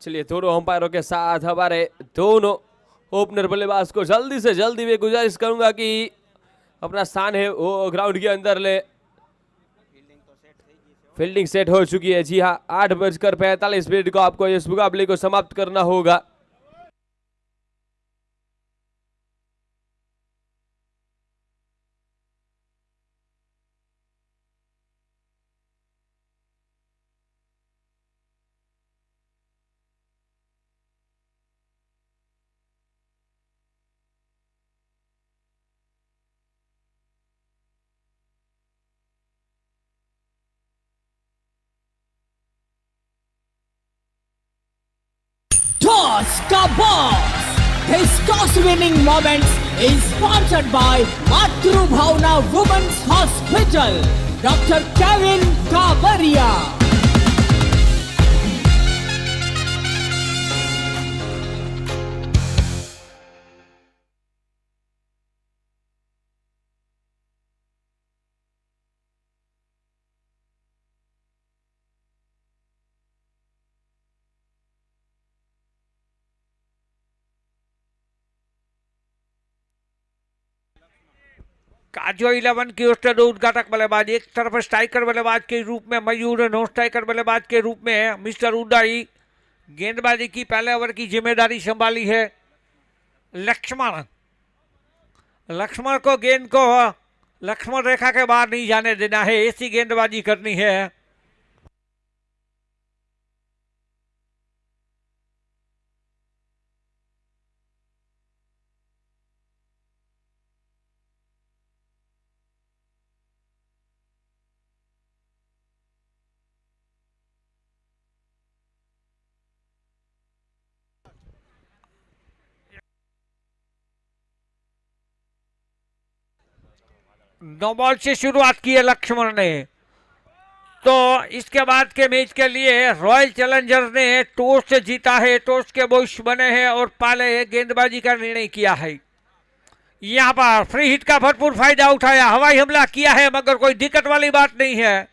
चलिए दोनों अंपायरों के साथ हमारे दोनों ओपनर बल्लेबाज को जल्दी से जल्दी मैं गुजारिश करूंगा कि अपना स्थान है वो ग्राउंड के अंदर ले। फील्डिंग सेट हो चुकी है। जी हाँ, 8:45 को आपको इस मुकाबले को समाप्त करना होगा। Toss ka boss. His toss-winning moments is sponsored by Matru Bhavna Women's Hospital. Dr. Kevin Kabaria. काजो 11 की ओर से दो उद्घाटक बल्लेबाज, एक तरफ स्ट्राइकर बल्लेबाज के रूप में मयूर, नॉन स्ट्राइकर बल्लेबाज के रूप में मिस्टर उदाई। गेंदबाजी की पहले ओवर की जिम्मेदारी संभाली है लक्ष्मण। लक्ष्मण को गेंद को लक्ष्मण रेखा के बाहर नहीं जाने देना है, ऐसी गेंदबाजी करनी है। नो बॉल से शुरुआत की है लक्ष्मण ने, तो इसके बाद के मैच के लिए रॉयल चैलेंजर्स ने टॉस जीता है, टॉस के बॉस बने हैं और पहले गेंदबाजी का निर्णय किया है। यहां पर फ्री हिट का भरपूर फायदा उठाया, हवाई हमला किया है मगर कोई दिक्कत वाली बात नहीं है।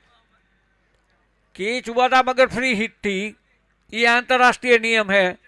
कैच हुआ था मगर फ्री हिट थी, यह अंतरराष्ट्रीय नियम है।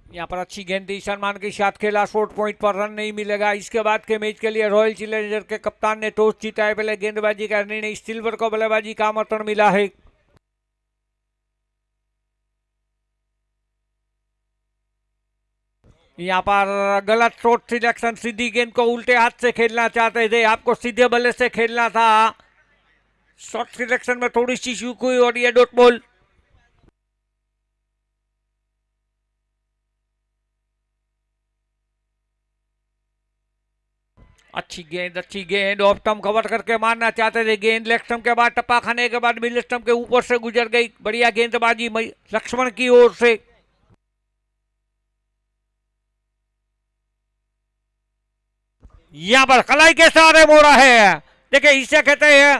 यहाँ पर अच्छी गेंद दी, सलमान के साथ खेला, शॉर्ट पॉइंट पर रन नहीं मिलेगा। इसके बाद के मैच के लिए रॉयल चैलेंजर के कप्तान ने टॉस जीता है, पहले गेंदबाजी का निर्णय, सिल्वर को बल्लेबाजी का आमंत्रण मिला है। यहाँ पर गलत शॉट सिलेक्शन, सीधी गेंद को उल्टे हाथ से खेलना चाहते थे, आपको सीधे बल्ले से खेलना था। शॉट सिलेक्शन में थोड़ी सी चूक हुई और ये डॉट बॉल। अच्छी गेंद ऑफ स्टंप कवर करके मारना चाहते थे, गेंद लेग स्टंप के बाद टप्पा खाने के बाद मिड स्टंप के ऊपर से गुजर गई। बढ़िया गेंदबाजी लक्ष्मण की ओर से। यहां पर कलाई के सहारे मोड़ा है, देखिए इसे कहते हैं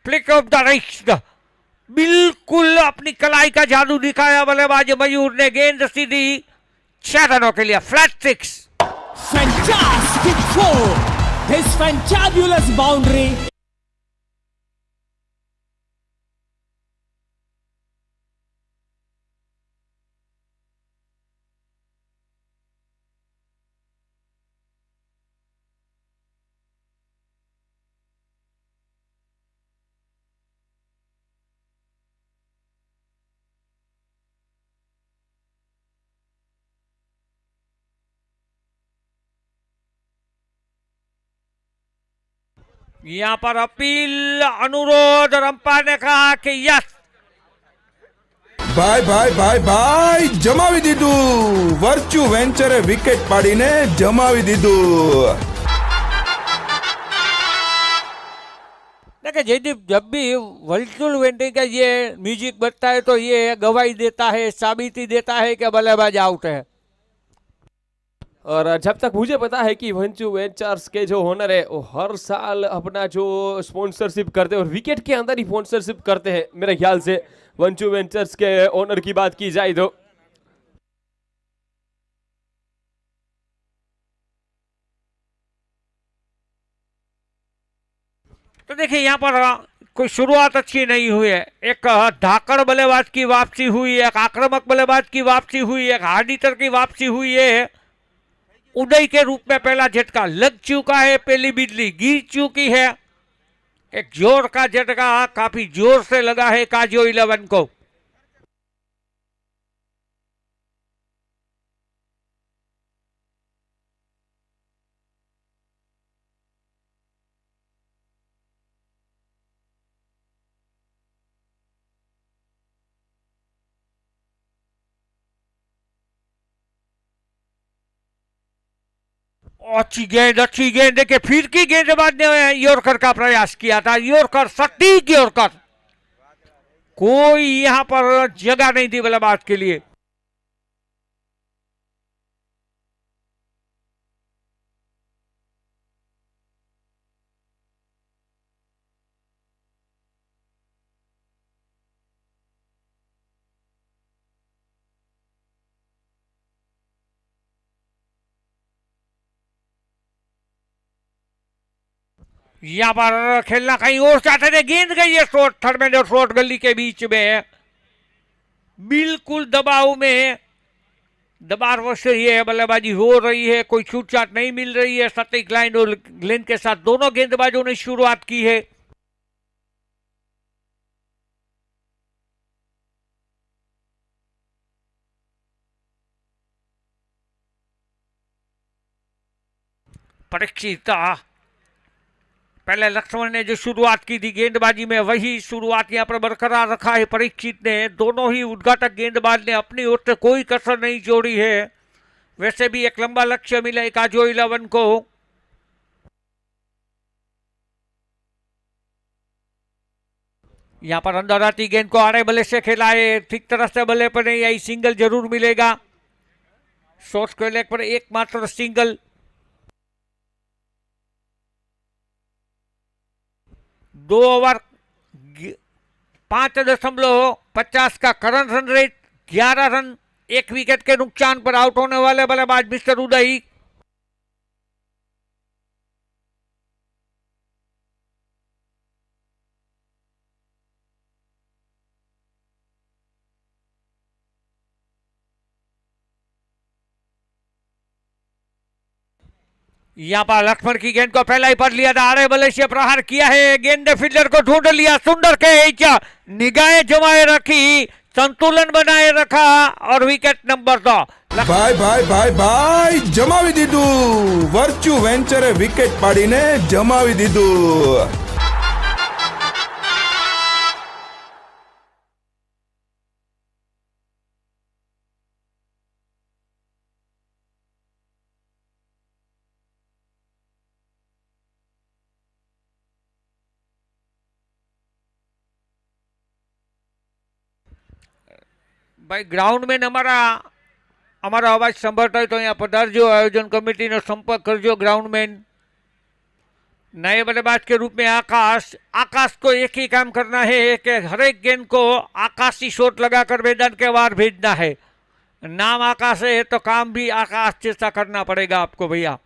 फ्लिक ऑफ द रिस्ट। बिल्कुल अपनी कलाई का जादू दिखाया बल्लेबाज मयूर ने, गेंद सीधी 6 रनों के लिए, flat 6। Fantastic four. His fantabulous boundary. यहां पर अपील, अनुरोध और अंपायर ने कहा कि यस ભાઈ જમાવી દીધું. વર્ચ્યુ વેન્ચરે વિકેટ પાડીને જમાવી દીધું. देखिए जयदीप, जब भी वर्चुअल वेंटिंग का ये म्यूजिक बजता है तो ये गवाही देता है, साबिती देता है कि बल्लेबाज आउट है। और जब तक मुझे पता है कि वंचू वेंचर्स के जो ओनर है वो हर साल अपना जो स्पॉन्सरशिप करते हैं और विकेट के अंदर ही स्पॉन्सरशिप करते हैं, मेरे ख्याल से वंचू वेंचर्स के ओनर की बात की जाए तो देखिए यहाँ पर कोई शुरुआत अच्छी नहीं हुई है। एक धाकड़ बल्लेबाज की वापसी हुई है, एक आक्रामक बल्लेबाज की वापसी हुई है, एक हार्ड हिटर की वापसी हुई है। उदय के रूप में पहला झटका लग चुका है, पहली बिजली गिर चुकी है। एक जोर का झटका काफी जोर से लगा है काजो 11 को। अच्छी गेंद देखिए, फिर की गेंदबाज ने यॉर्कर का प्रयास किया था। यॉर्कर, सटीक यॉर्कर, कोई यहां पर जगह नहीं थी बल्लेबाज के लिए। यहां पर खेलना कहीं और चाहते थे, गेंद गई है शॉर्ट, थर्ड मैन और शॉर्ट गली के बीच में, बिल्कुल दबाव में। दबाव से ये बल्लेबाजी हो रही है, कोई छूटछाट नहीं मिल रही है। सटीक लाइन और ग्लेन के साथ दोनों गेंदबाजों ने शुरुआत की है। परीक्षित, पहले लक्ष्मण ने जो शुरुआत की थी गेंदबाजी में, वही शुरुआत यहां पर बरकरार रखा है परीक्षित ने। दोनों ही उद्घाटक गेंदबाज ने अपनी ओर से कोई कसर नहीं छोड़ी है। वैसे भी एक लंबा लक्ष्य मिला है काजो 11 को। यहां पर अंदर आती गेंद को आड़े बल्ले से खेला है, ठीक तरह से बल्ले पर नहीं आई, सिंगल जरूर मिलेगा। शॉर्ट के लेग पर एकमात्र सिंगल। 2 ओवर 5.50 का current run rate, 11 run 1 wicket के नुकसान पर आउट होने वाले बल्लेबाज मिस्टर उदय। यहां पर लक्ष्मण की गेंद को पहला ही पढ़ लिया था, आड़े बल्ले से प्रहार किया है, गेंद ने फील्डर को ढूंढ लिया। सुंदर के निगाहें जमाए रखी, संतुलन बनाए रखा और विकेट नंबर 2। ભાઈ જમાવી દીધું. વર્ચ્યુ વેન્ચરે વિકેટ પાડીને જમાવી દીધું. भाई ग्राउंड में हमारा अवाज संभळता है तो यहाँ पधारजो, आयोजन कमिटी नो संपर्क करजो। ग्राउंड में नए बल्लेबाज के रूप में आकाश को एक ही काम करना है कि हर एक गेंद को आकाशी शॉट लगाकर मैदान के बाहर भेजना है। नाम आकाश है तो काम भी आकाश जैसा करना पड़ेगा आपको भैया।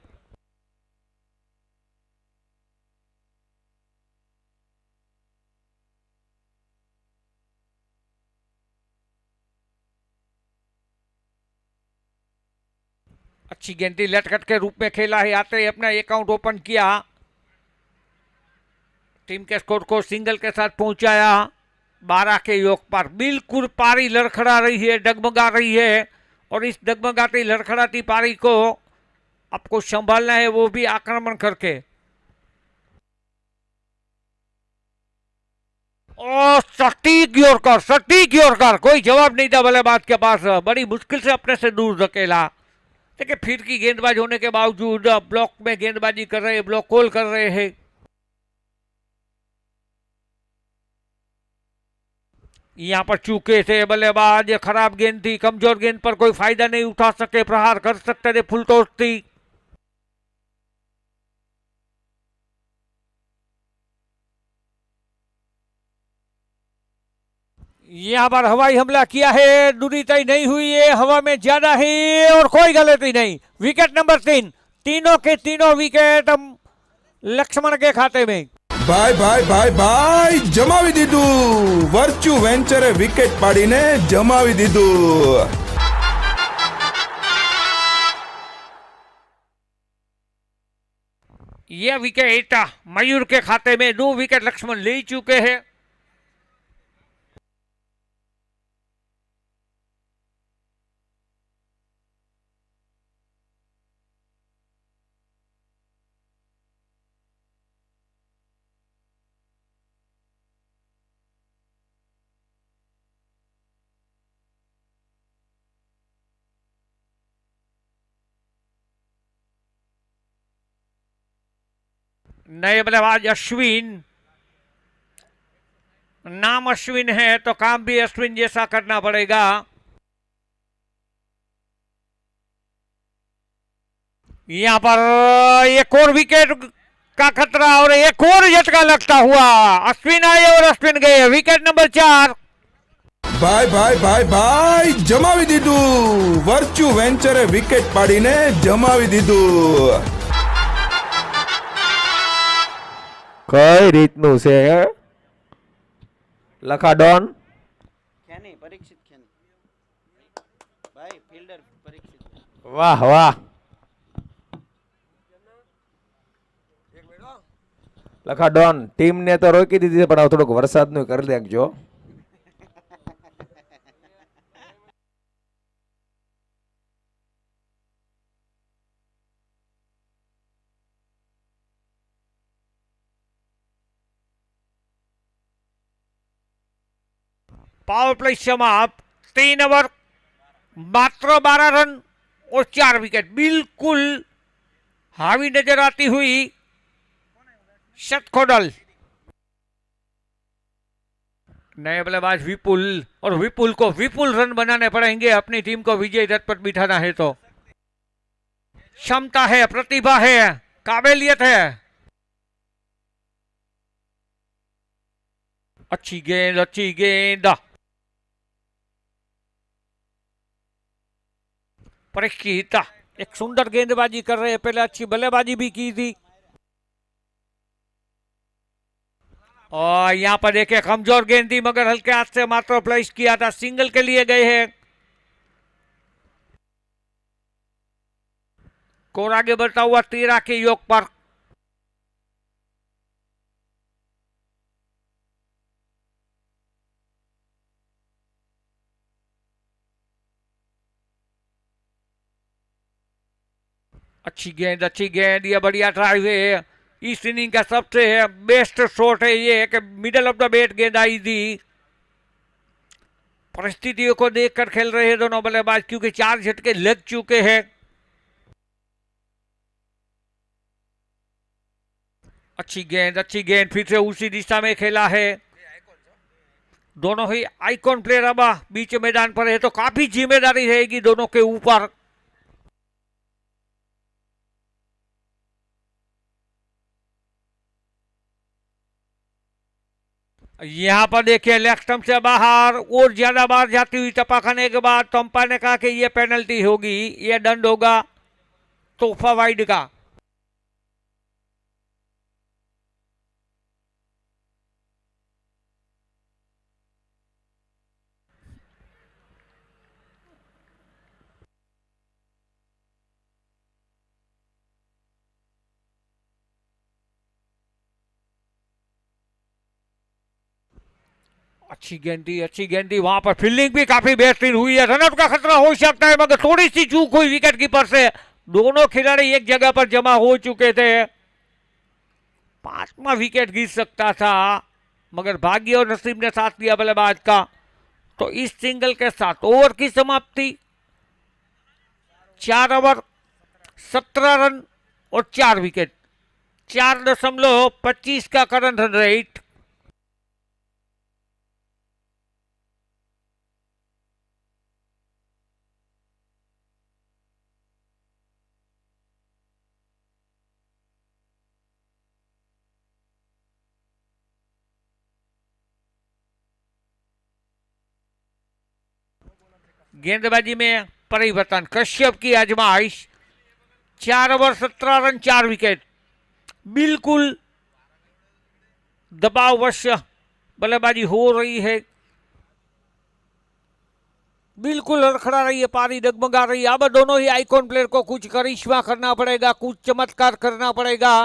अच्छी गेंदी लटकट के रूप में खेला है, आते ही अपना अकाउंट ओपन किया, टीम के स्कोर को सिंगल के साथ पहुंचाया 12 के योग पर। बिल्कुल पारी लड़खड़ा रही है, डगमगा रही है और इस डगमगाती लड़खड़ाती पारी को आपको संभालना है, वो भी आक्रमण करके। और सटीक यॉर्कर, कोई जवाब नहीं था बल्लेबाज के पास, बड़ी मुश्किल से अपने से दूर धकेला। देखिए फिर की गेंदबाज होने के बावजूद ब्लॉक में गेंदबाजी कर रहे हैं, ब्लॉक कॉल कर रहे हैं। यहां पर चूके थे बल्लेबाज, खराब गेंद थी, कमजोर गेंद पर कोई फायदा नहीं उठा सके, प्रहार कर सकते थे, फुल टॉस थी। यहां पर हवाई हमला किया है, दूरी तय नहीं हुई है, हवा में ज्यादा है और कोई गलती नहीं। विकेट नंबर 3, तीनों के तीनों विकेट लक्ष्मण के खाते में। ભાઈ ભાઈ ભાઈ ભાઈ જમાવી દીધું વર્ચ્યુ વેન્ચરે વિકેટ પાડીને જમાવી દીધું यह विकेट मयूर के खाते में, 2 विकेट लक्ष्मण ले चुके हैं। नए बल्लेबाज अश्विन, नाम अश्विन है तो काम भी अश्विन जैसा करना पड़ेगा। यहां पर एक और विकेट का खतरा और एक और झटका लगता हुआ। अश्विन आए और अश्विन गए। Wicket number 4। ભાઈ ભાઈ ભાઈ ભાઈ જમાવી દીધું વર્ચ્યુ વેન્ચરે વિકેટ પાડીને જમાવી દીધું કઈ રીતનું છે લખાડોન? ખ્યાની પરીક્ષિત ખ્યાની ભાઈ ફિલ્ડર પરીક્ષિત। વાહ વાહ, લખાડોન ટીમ ને તો રોકી દીધી છે, પણ હવે થોડુંક વરસાદનું કરી દેજો। पावर प्ले समाप्त। 3 ओवर, मात्र 12 रन और 4 विकेट। बिल्कुल हावी नजर आती हुई शतखोडल। नए बल्लेबाज विपुल, और विपुल को विपुल रन बनाने पड़ेंगे अपनी टीम को विजय रथ पर बिठाना है तो। क्षमता है, प्रतिभा है, काबिलियत है। अच्छी गेंद, अच्छी गेंद। परीक्षित एक सुंदर गेंदबाजी कर रहे हैं, पहले अच्छी बल्लेबाजी भी की थी। और यहां पर देखिए कमजोर गेंद थी मगर हल्के हाथ से मात्र प्लेस किया था, सिंगल के लिए गए हैं। कोर आगे बढ़ता हुआ 13 के योग पर। अच्छी गेंद, अच्छी गेंद, ये बढ़िया ड्राइव है। इस इनिंग का सबसे बेस्ट शॉट है ये कि मिडल ऑफ द बैट गेंद आई थी। परिस्थितियों को देखकर खेल रहे हैं दोनों बल्लेबाज, क्योंकि 4 झटके लग चुके हैं। अच्छी गेंद, अच्छी गेंद, फिर से उसी दिशा में खेला है। दोनों ही आइकॉन प्लेयर अब बीच मैदान पर है तो काफी जिम्मेदारी रहेगी दोनों के ऊपर। यहां पर देखिए लेग स्टंप से बाहर और ज्यादा बार जाती हुई टपा खाने के बाद तो अंपायर ने कहा कि यह पेनल्टी होगी, यह दंड होगा तोहफा वाइड का। अच्छी गेंदी, वहां पर फील्डिंग भी काफी बेहतरीन हुई है। रनआउट का खतरा हो सकता है मगर थोड़ी सी चूक हुई विकेट कीपर से। दोनों खिलाड़ी एक जगह पर जमा हो चुके थे। 5वां विकेट गिर सकता था मगर भाग्य और नसीब ने साथ दिया बल्लेबाज का। तो इस सिंगल के साथ ओवर की समाप्ति, 4 ओवर 17 रन और 4 विकेट, 4.25 का करंट रन रेट। गेंदबाजी में परिवर्तन, कश्यप की आजमाइश, 4 ओवर 17 रन 4 विकेट। बिल्कुल दबाववश बल्लेबाजी हो रही है, बिल्कुल लड़खड़ा रही है, पारी डगमगा रही है। अब दोनों ही आइकॉन प्लेयर को कुछ करिश्मा करना पड़ेगा, कुछ चमत्कार करना पड़ेगा।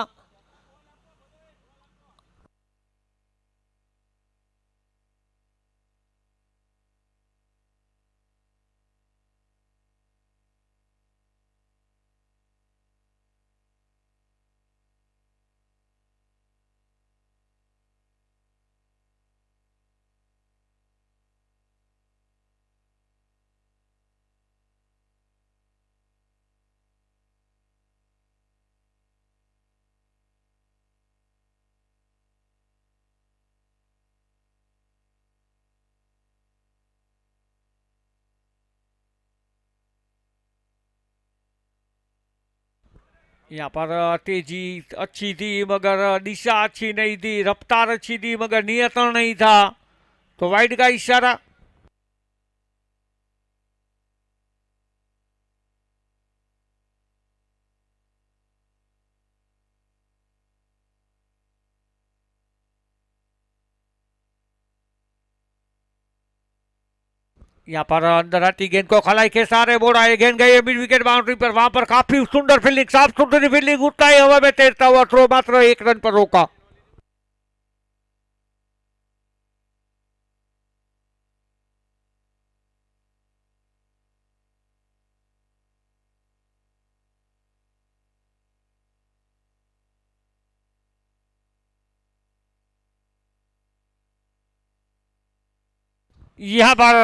यहाँ पर तेजी अच्छी थी मगर दिशा अच्छी नहीं थी, रफ्तार अच्छी थी मगर नियंत्रण नहीं था, तो वाइड का इशारा। यहाँ पर अंदर आती गेंद को खलाई के सारे बोड़ा है, गेंद गई मिड विकेट बाउंड्री पर, वहां पर काफी सुंदर फील्डिंग, साफ सुथरी फील्डिंग, उठता है हवा में तैरता हुआ थ्रो, मात्र 1 रन पर रोका। यहाँ पर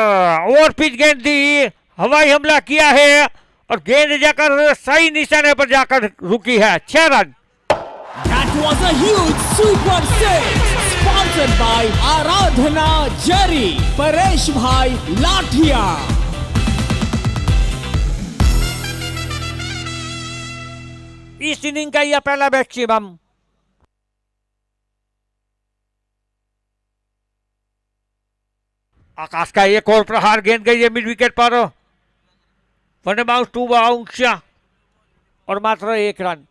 ओवर पिच गेंद दी, हवाई हमला किया है और गेंद जाकर सही निशाने पर जाकर रुकी है, 6 run. That was a huge super six, sponsored by Aradhana Jari, Paresh Bhai Lathia. इस इनिंग का यह पहला मैक्सिमम। आकाश का एक और प्रहार, गेंद गई है मिड विकेट पर, 1 बाउंस 2 बाउंस और मात्र 1 रन।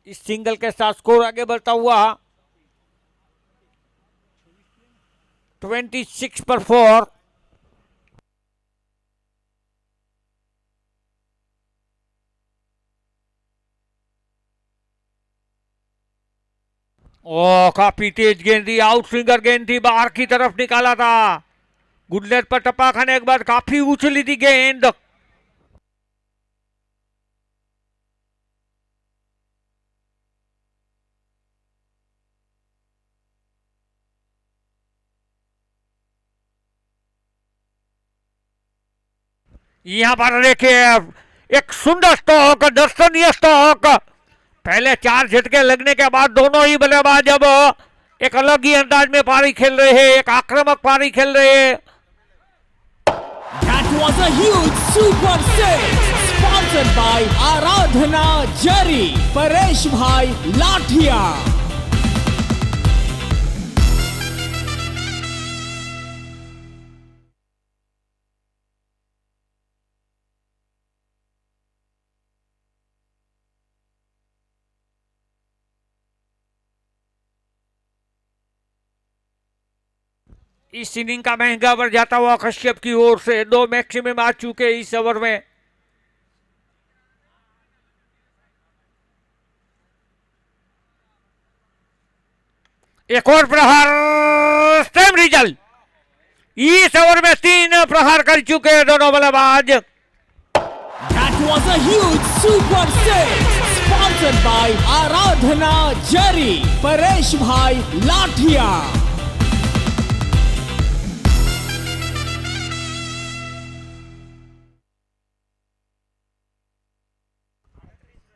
इस सिंगल के साथ स्कोर आगे बढ़ता हुआ 26 पर 4। ओ काफी तेज गेंद थी, आउट स्विंगर गेंद थी, बाहर की तरफ निकाला था, गुडनेट पर टप्पा खाने के बाद काफी उछली थी गेंद। यहां पर देखिए एक सुंदर स्ट्रोक, दर्शनीय स्ट्रोक, पहले 4 झटके लगने के बाद दोनों ही बल्लेबाज अब एक अलग ही अंदाज में पारी खेल रहे हैं, एक आक्रामक पारी खेल रहे हैं। That was a huge super six, sponsored by Aradhana Jari, Paresh Bhai Lathia. इस इनिंग का महंगा ओवर जाता हुआ कश्यप की ओर से, 2 मैक्सिमम आ चुके इस ओवर में। एक और प्रहार, सेम रिजल्ट। इस ओवर में 3 प्रहार कर चुके हैं दोनों बल्लेबाज। That was a huge super six, sponsored sponsored by Aradhana Jari, Paresh Bhai Lathia.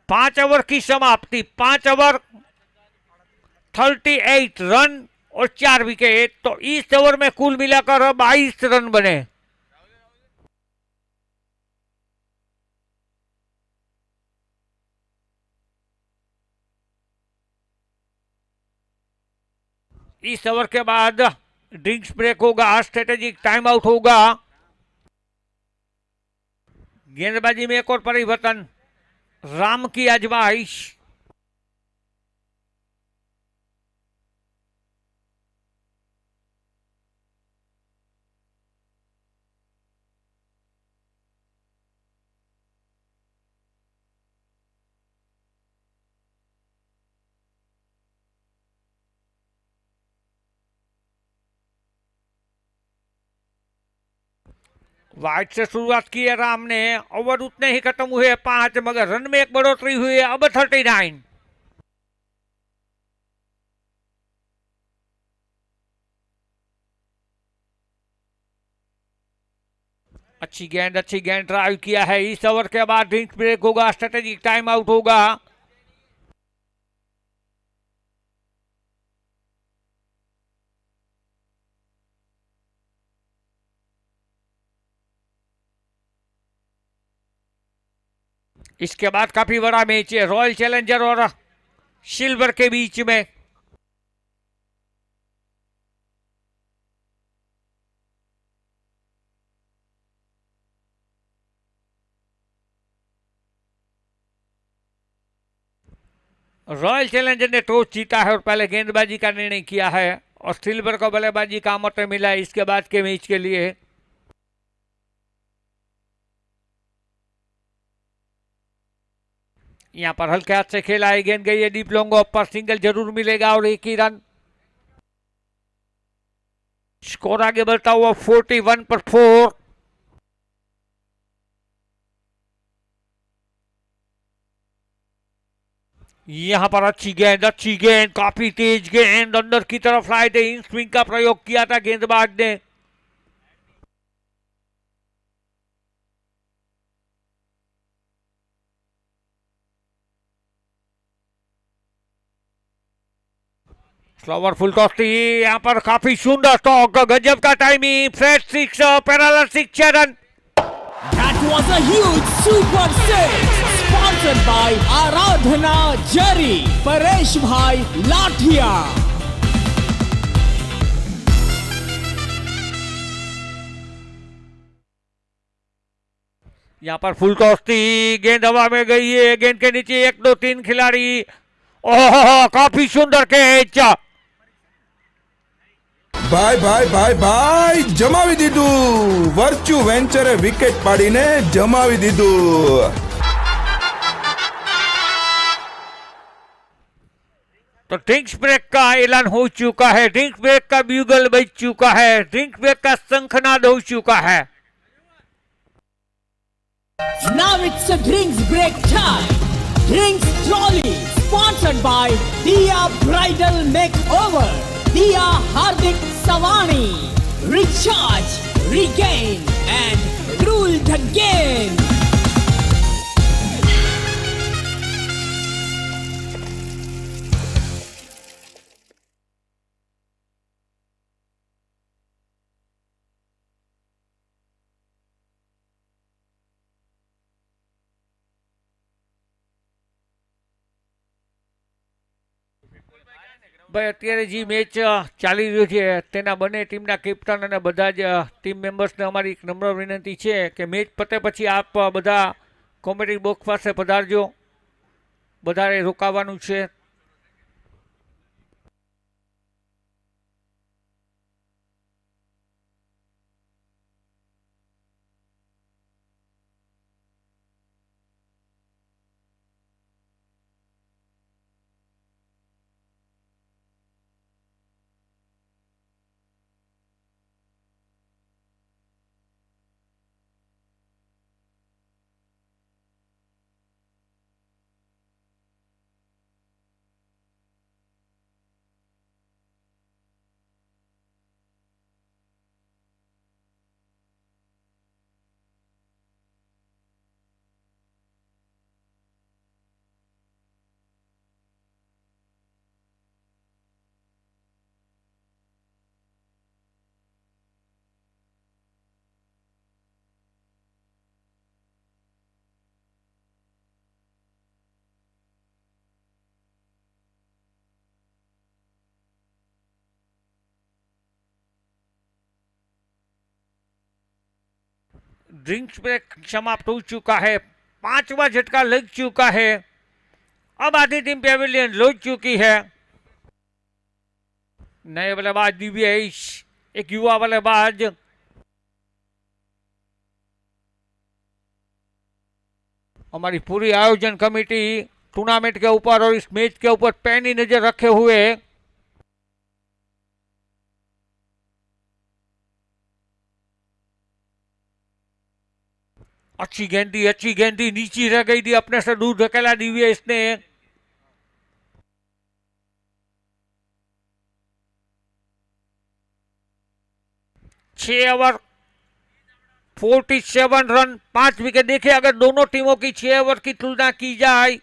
5 over की समाप्ति, 5 ओवर 38 रन और 4 विकेट। तो इस ओवर में कुल मिलाकर 22 रन बने। इस ओवर के बाद ड्रिंक्स ब्रेक होगा, स्ट्रेटेजिक टाइम आउट होगा। गेंदबाजी में एक और परिवर्तन, राम की आजमाइश। वाइड से शुरुआत की है राम ने, ओवर उतने ही खत्म हुए 5, मगर रन में एक बढ़ोतरी हुई है, अब 39। अच्छी गेंद ड्राइव किया है। इस ओवर के बाद ड्रिंक्स ब्रेक होगा, स्ट्रेटेजिक टाइम आउट होगा। इसके बाद काफी बड़ा मैच है रॉयल चैलेंजर और सिल्वर के बीच में। रॉयल चैलेंजर ने टॉस जीता है और पहले गेंदबाजी का निर्णय किया है और सिल्वर को बल्लेबाजी का मौका मिला है इसके बाद के मैच के लिए। यहां पर हल्के हाथ से खेला है, गेंद गई है डीप लॉन्ग ऑफ पर, सिंगल जरूर मिलेगा और एक ही रन। स्कोर आगे बढ़ता हुआ 41 पर 4। यहां पर अच्छी गेंद, काफी तेज गेंद अंदर की तरफ लाए थे। इन स्विंग का प्रयोग किया था गेंदबाज ने। स्लोवर फुल टॉस थी, यहाँ पर काफी सुंदर स्टॉक, गजब का timing, fresh 6, parallel 6 run. That was a huge super six, sponsored by Aradhana Jari, Paresh Bhai Lathia. यहाँ पर फुल टॉस थी, गेंद हवा में गई है, गेंद के नीचे 1, 2, 3 खिलाड़ी। ओह काफी सुंदर कैच। ભાઈ જમાવી દીધું. વર્ચ્યુ વેન્ચરે વિકેટ પાડીને જમાવી દીધું. तो ड्रिंक्स ब्रेक का ऐलान हो चुका है, ड्रिंक्स ब्रेक का ब्यूगल बज चुका है, ड्रिंक्स ब्रेक का शंखनाद हो चुका है। Now it's a drinks break time. Drinks Trolley, sponsored by Dia Bridal Makeover, Dia Hardik Savani. Recharge, regain, and rule the game. ભાઈ અત્યારે જે મેચ ચાલી રહ્યો છે તેના બંને ટીમના કેપ્ટન અને બધા જ ટીમ મેમ્બર્સને અમારી એક નમ્ર વિનંતી છે કે મેચ પતે પછી આપ બધા કોમેડી બોક્સ પાસે પધારજો, બધાએ રોકાવાનું છે। ड्रिंक्स ब्रेक समाप्त हो चुका है, 5वां झटका लग चुका है। अब आधी टीम पेविलियन लौट चुकी है। नए बल्लेबाज दिव्येश, एक युवा बल्लेबाज, हमारी पूरी आयोजन कमेटी टूर्नामेंट के ऊपर और इस मैच के ऊपर पैनी नजर रखे हुए अच्छी गेंदी नीची रह गई थी, अपने से दूर धकेला दिव्येश ने। छह ओवर 47 रन, 5 विकेट। देखिए अगर दोनों टीमों की 6 ओवर की तुलना की जाए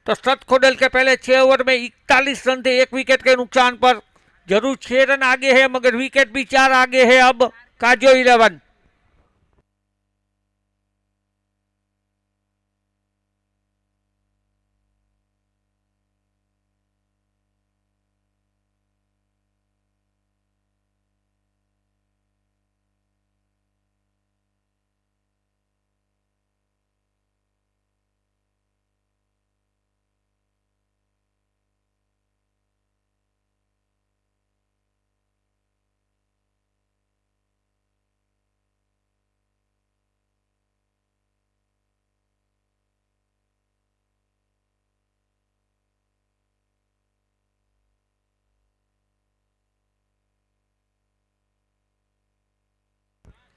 तो सत खोडल के पहले 6 ओवर में 41 रन थे, 1 विकेट के नुकसान पर। जरूर 6 रन आगे है मगर विकेट भी 4 आगे है अब काजो 11।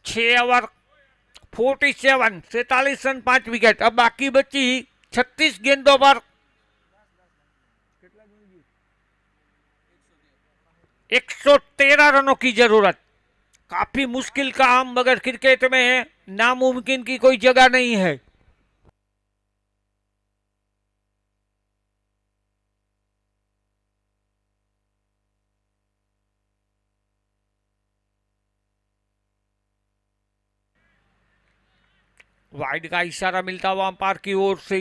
छह ओवर 47, 47 रन 5 विकेट। अब बाकी बची 36 गेंदों पर 113 रनों की जरूरत। काफी मुश्किल काम, मगर क्रिकेट में नामुमकिन की कोई जगह नहीं है। वाइड का इशारा मिलता हुआ अंपायर की ओर से।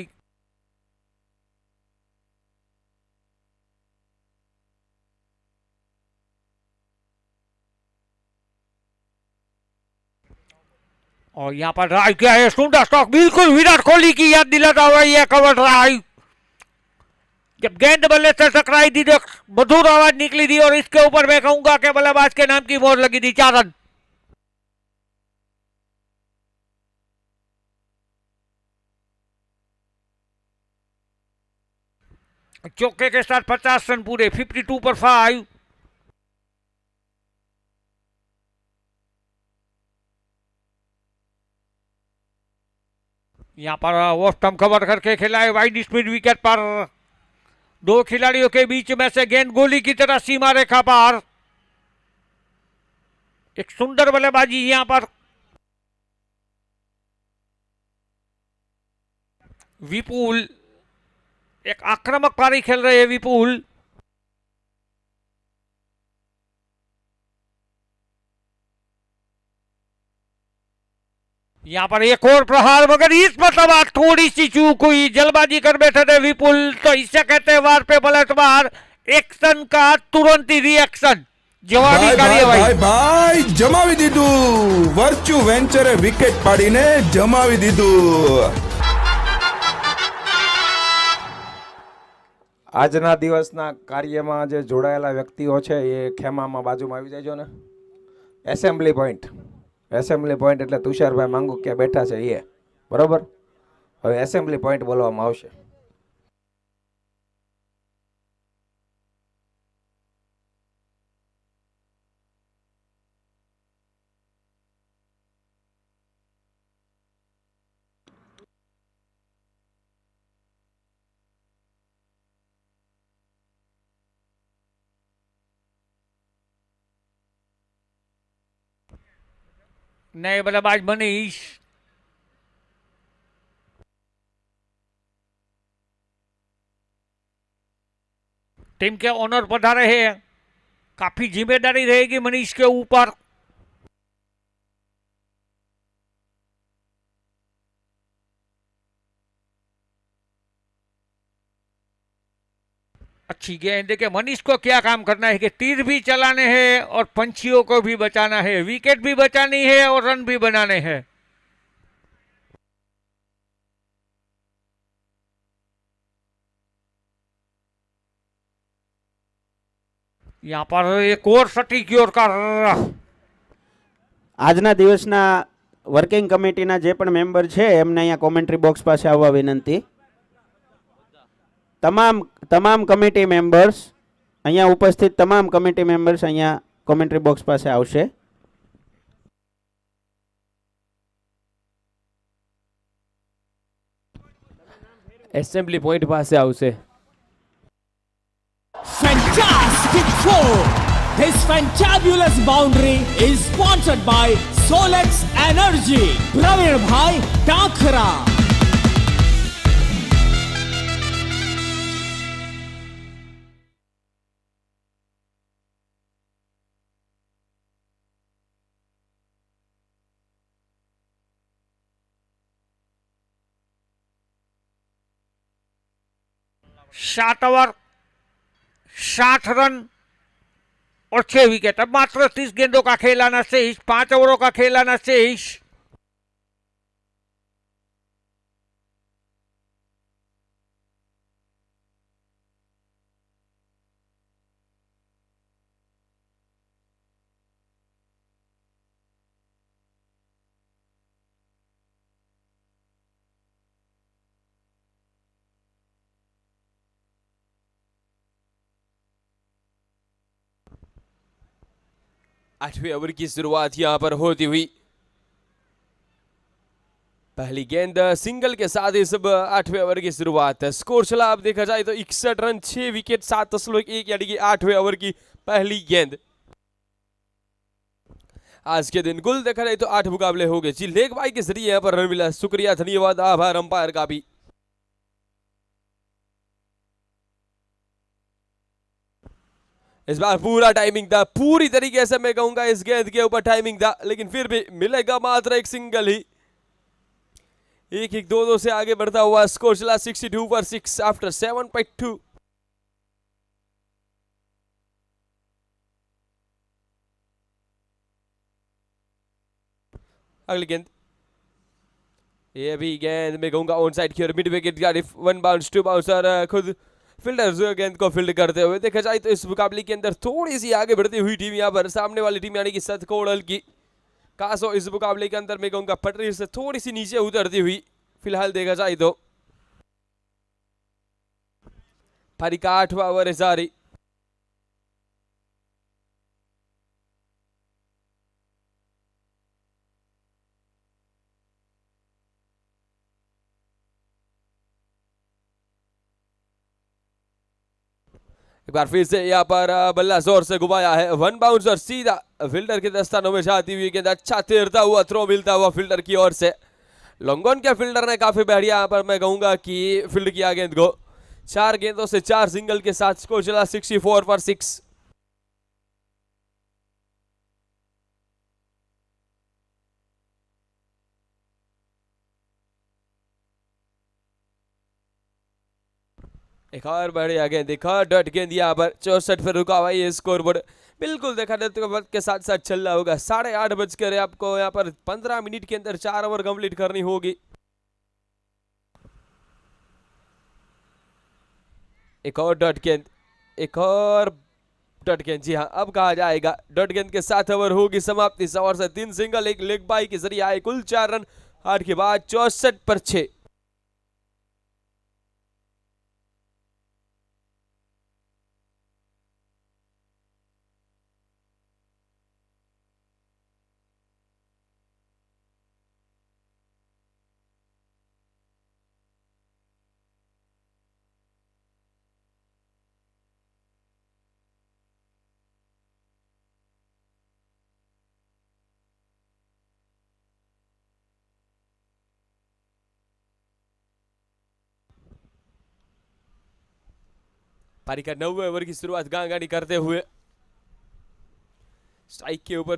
और यहां पर ड्राइव किया है, सुंदर स्टॉक, बिल्कुल विराट कोहली की याद दिलाता हुआ यह कवर ड्राइव। जब गेंद बल्ले से टकराई थी तो मधुर आवाज निकली थी और इसके ऊपर मैं कहूंगा कि बल्लेबाज के नाम की मोहर लगी थी। 4 रन। चौके के साथ 50 रन पूरे, 52 पर 5। यहां पर वो स्टंप कवर करके खिलाए वाइड स्पीड विकेट पर। 2 खिलाड़ियों के बीच में से गेंद गोली की तरह सीमा रेखा पार। एक सुंदर बल्लेबाजी यहां पर विपुल, एक आक्रामक पारी खेल रहे हैं विपुल। यहां पर एक और प्रहार, मगर इस मतलब थोड़ी सी चूक हुई, जल्दबाजी कर बैठे थे विपुल। तो इसे कहते हैं वार पे पलटवार, एक्शन का तुरंत ही रिएक्शन, जवाबी कार्यवाही। ભાઈ જમાવી દીધું, વર્ચુ વેન્ચરે વિકેટ પાડીને જમાવી દીધું। આજના દિવસના કાર્યમાં જે જોડાયેલા વ્યક્તિઓ છે એ ખેમામાં બાજુમાં આવી જાયજો ને। એસેમ્બલી પોઈન્ટ એટલે તુષારભાઈ માંગુકિયા બેઠા છે એ, બરોબર? હવે એસેમ્બલી પોઈન્ટ બોલવામાં આવશે। नए बल्लेबाज मनीष, टीम के ओनर पधारे हैं, काफी जिम्मेदारी रहेगी मनीष के ऊपर। अच्छी गेंद। देखिए मनीष को क्या काम करना है कि तीर भी चलाने हैं और पंछियों को भी बचाना है, विकेट भी बचानी है और रन भी बनाने हैं। यहाँ पर एक और सटीक योर्कर આજના દિવસના વર્કિંગ કમિટીના જે પણ મેમ્બર છે એમને અહીંયા કોમેન્ટ્રી બોક્સ પાસે આવવા વિનંતી. તમામ કમિટી મેમ્બર્સ અહીંયા ઉપસ્થિત તમામ કમિટી મેમ્બર્સ અહીંયા કોમેન્ટ્રી બોક્સ પાસે આવશે. એસેમ્બલી પોઈન્ટ પાસે આવશે. Fantastic four! This fantabulous boundary is sponsored by Solex Energy. Praveen Bhai Dakhra. सात ओवर 60 रन और 6 विकेट. अब मात्र 30 गेंदों का खेलाना शेष, 5 ओवरों का खेलाना शेष. आठवें ओवर की शुरुआत यहां पर होती हुई. पहली गेंद सिंगल के साथ इस 8वें ओवर की शुरुआत. स्कोर चला अब देखा जाए तो 61 रन 6 विकेट 7.1 यानी कि 8वें ओवर की पहली गेंद. आज के दिन कुल देखा जाए तो 8 मुकाबले हो गए जी. लेग बाई के जरिए यहाँ पर रन मिला. शुक्रिया, धन्यवाद, आभार अंपायर का भी. इस बार पूरा टाइमिंग था, पूरी तरीके से मैं कहूंगा इस गेंद के ऊपर टाइमिंग था, लेकिन फिर भी मिलेगा मात्र एक सिंगल ही. 1-1 2-2 से आगे बढ़ता हुआ स्कोर चला 62 पर 6 आफ्टर 7.2. अगली गेंद, ये भी गेंद मैं कहूंगा ऑन साइड की ओर. मिड विकेट गाड़ी 1 बाउंस 2 बाउंस और खुद फील्डर गेंद को फील्ड करते हुए देखा जाए तो इस मुकाबले के अंदर थोड़ी सी आगे बढ़ती हुई टीम यहाँ पर सामने वाली टीम यानी कि सतकोड़ल की कासो इस मुकाबले के अंदर मैं कहूंगा पटरी से थोड़ी सी नीचे उतरती हुई फिलहाल देखा जाए तो. पारी का 8वां ओवर है जारी. एक बार फिर से यहाँ पर बल्ला जोर से घुमाया है. 1 बाउंस और सीधा फील्डर के दस्तानों में जाती हुई गेंद. अच्छा तैरता हुआ थ्रो मिलता हुआ फील्डर की ओर से. लॉन्गॉन के फील्डर ने काफी बढ़िया यहाँ पर मैं कहूंगा कि फील्ड किया गेंद को. 4 गेंदों से 4 सिंगल के साथ स्कोर चला 64 पर 6. एक और बढ़िया गेंद, देखा डट गेंद यहाँ पर 64 पर रुका हुआ ये स्कोर बोर्ड. बिल्कुल देखा जाए तो वक्त के साथ साथ चल रहा होगा. 8:30 बजकर आपको यहाँ पर 15 मिनट के अंदर 4 ओवर कंप्लीट करनी होगी. एक और डट गेंद, एक और डट गेंद. जी हाँ, अब कहा जाएगा डट गेंद के 7 ओवर होगी समाप्ति. 100 ओवर से 3 सिंगल, एक लेग बाई के जरिए आए कुल 4 रन. 8 के बाद 64 पर 6. पारी का 9वें ओवर की शुरुआत गांगानी करते हुए. स्ट्राइक के ऊपर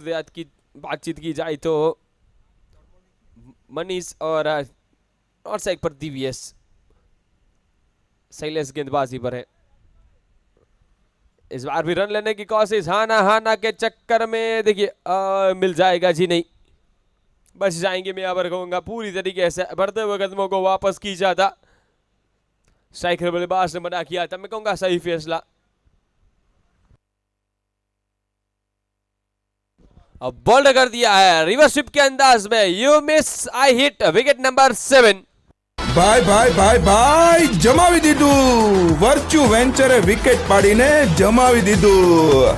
बातचीत की जाए तो मनीष और नॉर्थ साइड पर दिव्यस शैलेश गेंदबाजी पर है. इस बार भी रन लेने की कोशिश. हाना के चक्कर में देखिए मिल जाएगा जी नहीं, बच जाएंगे. मैं यहाँ पर कहूंगा पूरी तरीके से बढ़ते हुए कदमों को वापस की जाता. स्ट्राइकर बल्लेबाज ने मना किया था, मैं कहूंगा सही फैसला. अब बोल्ड कर दिया है रिवर्स स्वीप के अंदाज में, you miss I hit, wicket number 7। ભાઈ ભાઈ ભાઈ ભાઈ જમાવી દીધું વર્ચ્યુ વેન્ચરે વિકેટ પાડીને જમાવી દીધું।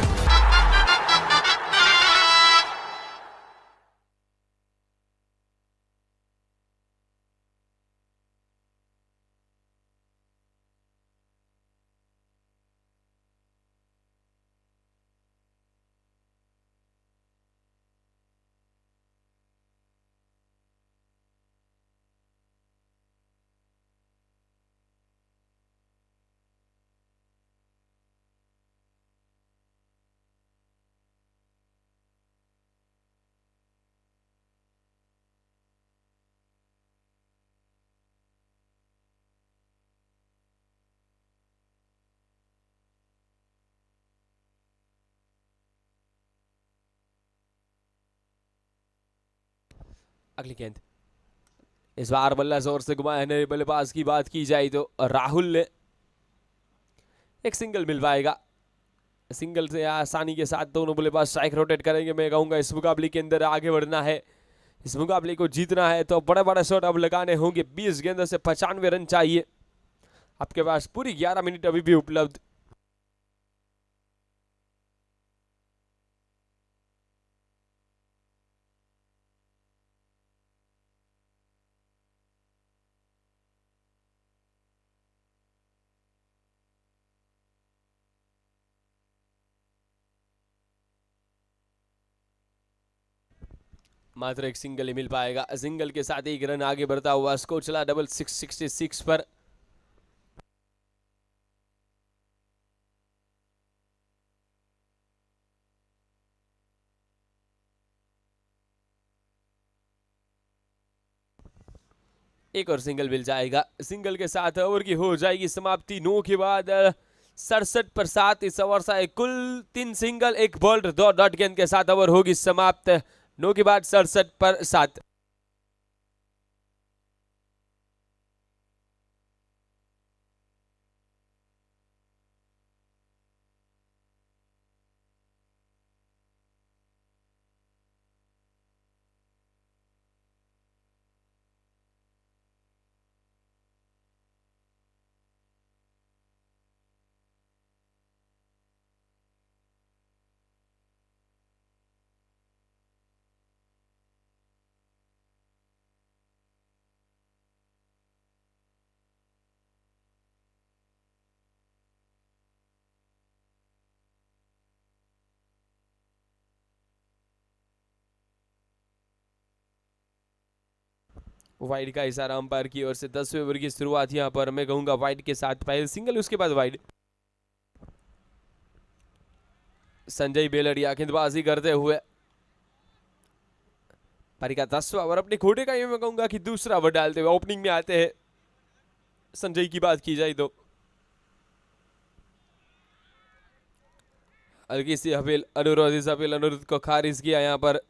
अगली गेंद इस बार बल्ला जोर से घुमाया है बल्लेबाज की बात की जाए तो राहुल ने एक सिंगल मिल पाएगा। सिंगल से आसानी के साथ दोनों बल्लेबाज स्ट्राइक रोटेट करेंगे। मैं कहूंगा इस मुकाबले के अंदर आगे बढ़ना है, इस मुकाबले को जीतना है तो बड़े बड़े शॉट अब लगाने होंगे। 20 गेंदों से 95 रन चाहिए। आपके पास पूरी 11 मिनट अभी भी उपलब्ध। मात्र एक सिंगल ही मिल पाएगा। सिंगल के साथ एक रन आगे बढ़ता हुआ स्कोर चला 66 पर। एक और सिंगल मिल जाएगा। सिंगल के साथ ओवर की हो जाएगी समाप्ति। 9 के बाद 67 पर 7 इस ओवर से कुल 3 सिंगल 1 बोल्ड 2 डॉट गेंद के साथ ओवर होगी समाप्त। 9 के बाद 67 पर 7। वाइड का इशारा अंपायर की ओर से 10वें ओवर की शुरुआत यहां पर मैं कहूंगा वाइड के साथ पहले सिंगल उसके बाद वाइड। संजय बेलड़िया गेंदबाजी करते हुए पारी का 10वां ओवर अपने खोटे का ये मैं कहूंगा कि दूसरा ओवर डालते हुए ओपनिंग में आते हैं। संजय की बात की जाए तो हल्की सी अपील अनुरोध को खारिज किया यहां पर।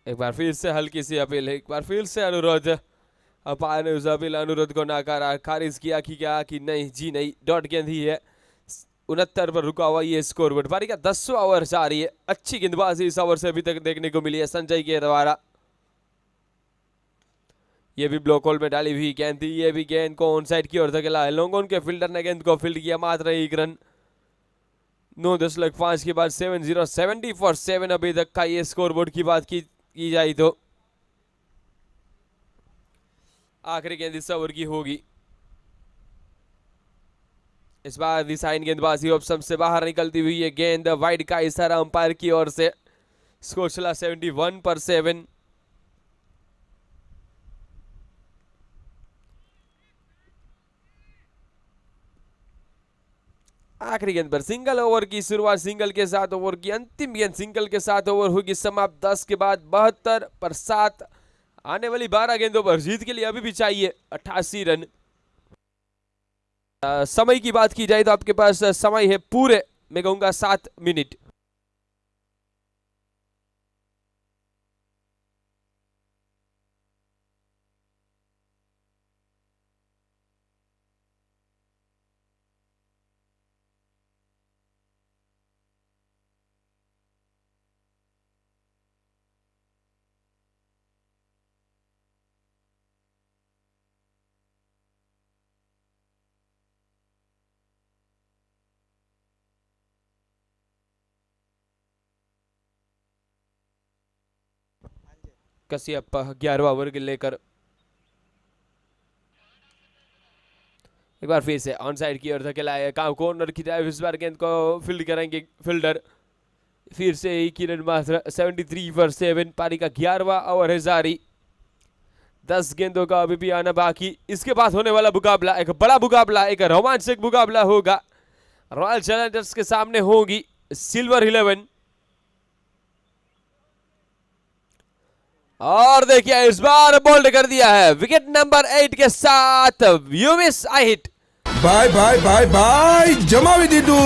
एक बार फिर से हल्की सी अपील, एक बार फिर से अनुरोध। अंपायर ने उस अपील अनुरोध को नाकारा खारिज किया कि क्या कि नहीं जी नहीं, डॉट गेंद ही है। 69 पर रुका हुआ ये स्कोरबोर्ड। पारी का 10वां ओवर जा रही है। अच्छी गेंदबाजी इस ओवर से अभी तक देखने को मिली है संजय के द्वारा। ये भी ब्लॉक होल में डाली हुई गेंद थी। ये भी गेंद को ऑन साइड की ओर धकेला है। लोंगोन के फील्डर ने गेंद को फील्ड किया। मात्र 1 रन। 9.5 के बाद 70 फॉर 7 अभी तक का ये स्कोरबोर्ड की बात की जाए तो आखिरी गेंद इस ओवर की होगी। इस बार दिशाहीन गेंदबाजी ऑप्शन से बाहर निकलती हुई है गेंद। वाइड का इशारा अंपायर की ओर से। स्कोर चला 71 पर 7। आखिरी गेंद पर सिंगल ओवर की शुरुआत सिंगल के साथ। ओवर की अंतिम गेंद सिंगल के साथ ओवर होगी समाप्त। 10 के बाद 72 पर 7। आने वाली 12 गेंदों पर जीत के लिए अभी भी चाहिए 88 रन। समय की बात की जाए तो आपके पास समय है पूरे मैं कहूंगा 7 मिनट। कश्यप 11वां ओवर के लेकर। एक बार फिर से ऑन साइड की ओर धकेला है, कॉर्नर की तरफ इस बार गेंद को फील्ड करेंगे फील्डर। फिर से एक ही रन मात्र 73 पर 7। पारी का 11वां ओवर है जारी। 10 गेंदों का अभी भी आना बाकी। इसके बाद होने वाला मुकाबला एक बड़ा मुकाबला, एक रोमांचक मुकाबला होगा। रॉयल चैलेंजर्स के सामने होगी सिल्वर 11। और देखिए इस बार बोल्ड कर दिया है विकेट नंबर 8 के साथ व्यूमिस आहिट। ભાઈ ભાઈ ભાઈ ભાઈ જમાવી દીધું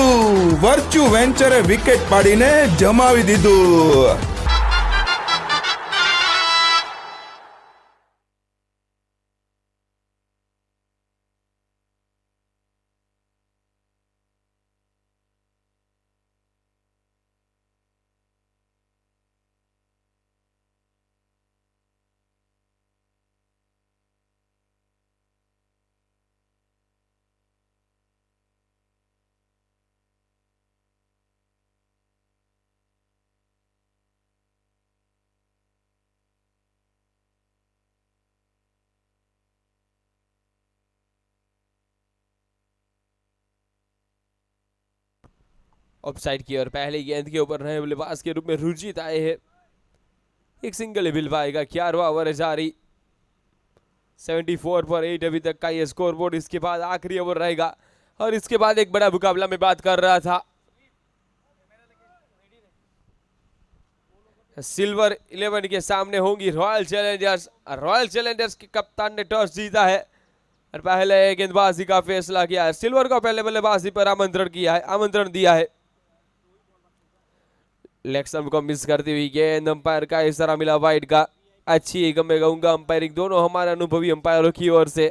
વર્ચ્યુ વેન્ચરે વિકેટ પાડીને જમાવી દીધું। ऑफसाइड की ओर पहले गेंद के ऊपर नए बल्लेबाज के रूप में रुचित आए हैं। एक सिंगल ही बिलवाएगा। 11वां ओवर है जारी। 74 पर 8 अभी तक का ये स्कोर बोर्ड। इसके बाद आखिरी ओवर रहेगा और इसके बाद एक बड़ा मुकाबला में बात कर रहा था। सिल्वर 11 के सामने होंगी रॉयल चैलेंजर्स। रॉयल चैलेंजर्स के कप्तान ने टॉस जीता है और पहले गेंदबाजी का फैसला किया है। सिल्वर को पहले बल्लेबाजी पर आमंत्रण दिया है। लेग स्टंप को मिस करती हुई गेंद अंपायर का इशारा मिला वाइड का। अच्छी मैं कहूंगा अंपायरिंग दोनों हमारे अनुभवी अंपायरों की ओर से।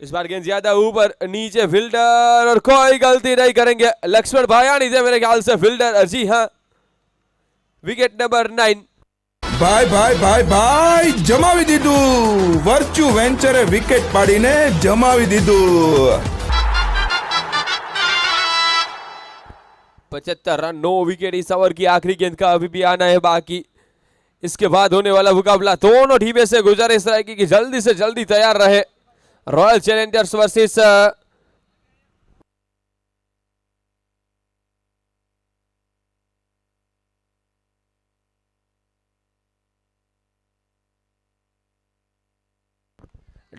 इस बार गेंद ज्यादा ऊपर नीचे फील्डर और कोई गलती नहीं करेंगे। लक्ष्मण भायानी थे मेरे ख्याल से फील्डर। जी हाँ, विकेट नंबर 9। ભાઈ ભાઈ ભાઈ ભાઈ જમાવી દીધું વર્ચ્યુ વેન્ચરે વિકેટ પાડીને જમાવી દીધું। 75 रन 9 विकेट इस ओवर की आखिरी गेंद का अभी भी आना है बाकी। इसके बाद होने वाला मुकाबला दोनों टीमें से गुजारिश रहेगी कि जल्दी से जल्दी तैयार रहे। रॉयल चैलेंजर्स वर्सेस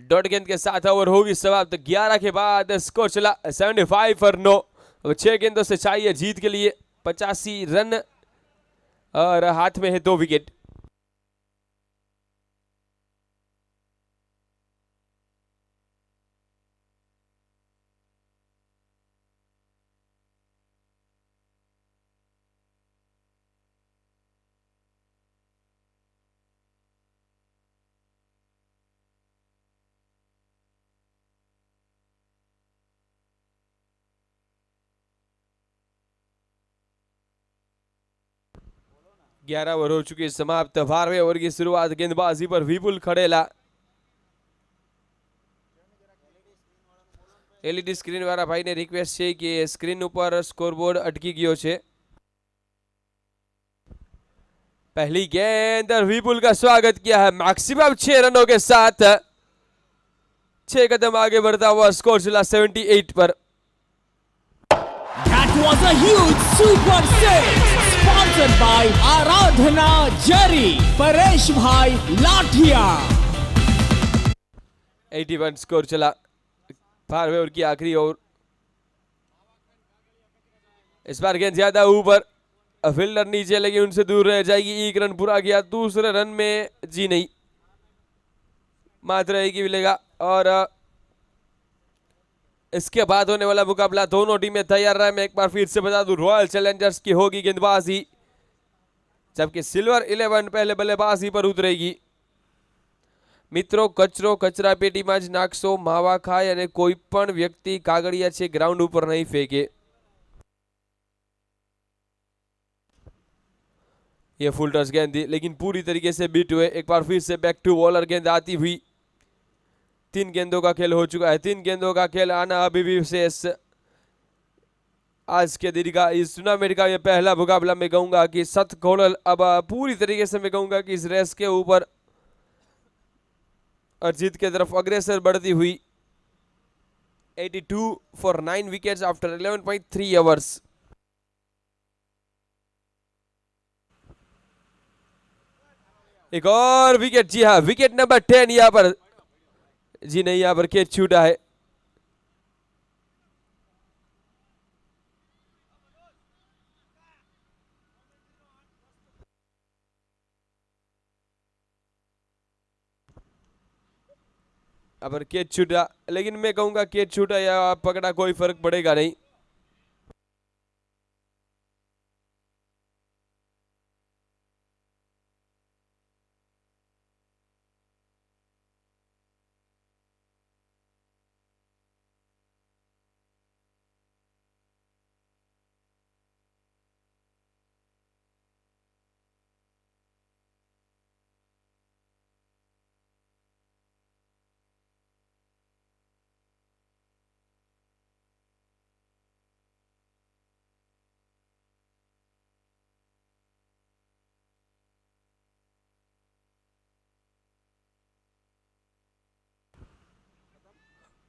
डॉट गेंद के साथ ओवर होगी समाप्त। 11 के बाद स्कोर चला 75 पर 9। अब 6 गेंदों से चाहिए जीत के लिए 85 रन और हाथ में है 2 विकेट। ग्यारह ओवर हो चुके समाप्त। 12वें ओवर की शुरुआत गेंदबाजी पर विपुल खड़ेला। एलईडी स्क्रीन वाला भाई ने रिक्वेस्ट છે કે સ્ક્રીન ઉપર સ્કોરબોર્ડ અટકી ગયો છે। पहली गेंद और विपुल का स्वागत किया है मैक्सिमम 6 रनों के साथ। 6 कदम आगे बढ़ता हुआ स्कोर चला 78 पर। That was a huge super six sponsored by Aradhana Jari, Paresh Bhai Lathia। 81 score चला 12वें ओवर की आखिरी ओवर। इस बार गेंद ज्यादा ऊपर, फील्डर नीचे लगी, उनसे दूर रह जाएगी। 1 रन पूरा किया। दूसरे रन में जी नहीं, मात्र एक ही मिलेगा। और इसके बाद होने वाला मुकाबला दोनों टीमें तैयार रहे। मैं एक बार फिर से बता दूं, रॉयल चैलेंजर्स की होगी गेंदबाजी, जबकि सिल्वर 11 पहले बल्लेबाजी पर उतरेगी। મિત્રો કચરો કચરા પેટીમાં જ નાખશો, માવા ખાય અને કોઈ પણ વ્યક્તિ કાગળિયા છે ગ્રાઉન્ડ ઉપર નહીં ફેંકે। ये फुल टच गेंद थी लेकिन पूरी तरीके से बीट हुए। एक बार फिर से बैक टू बॉलर गेंद आती हुई 3 गेंदों का खेल हो चुका है, 3 गेंदों का खेल आना अभी भी शेष। आज के दिन का इस टूर्नामेंट का ये पहला मुकाबला मैं कहूंगा कि सत घोड़ल अब पूरी तरीके से मैं कहूंगा कि इस रेस के ऊपर और जीत की तरफ अग्रसर बढ़ती हुई। 82 फॉर 9 विकेट्स आफ्टर 11.3 आवर्स। एक और विकेट, जी हाँ विकेट नंबर 10 यहाँ पर, जी नहीं यहाँ पर कैच छूटा है। अब कैच छूटा, लेकिन मैं कहूंगा कैच छूटा या पकड़ा कोई फर्क पड़ेगा नहीं।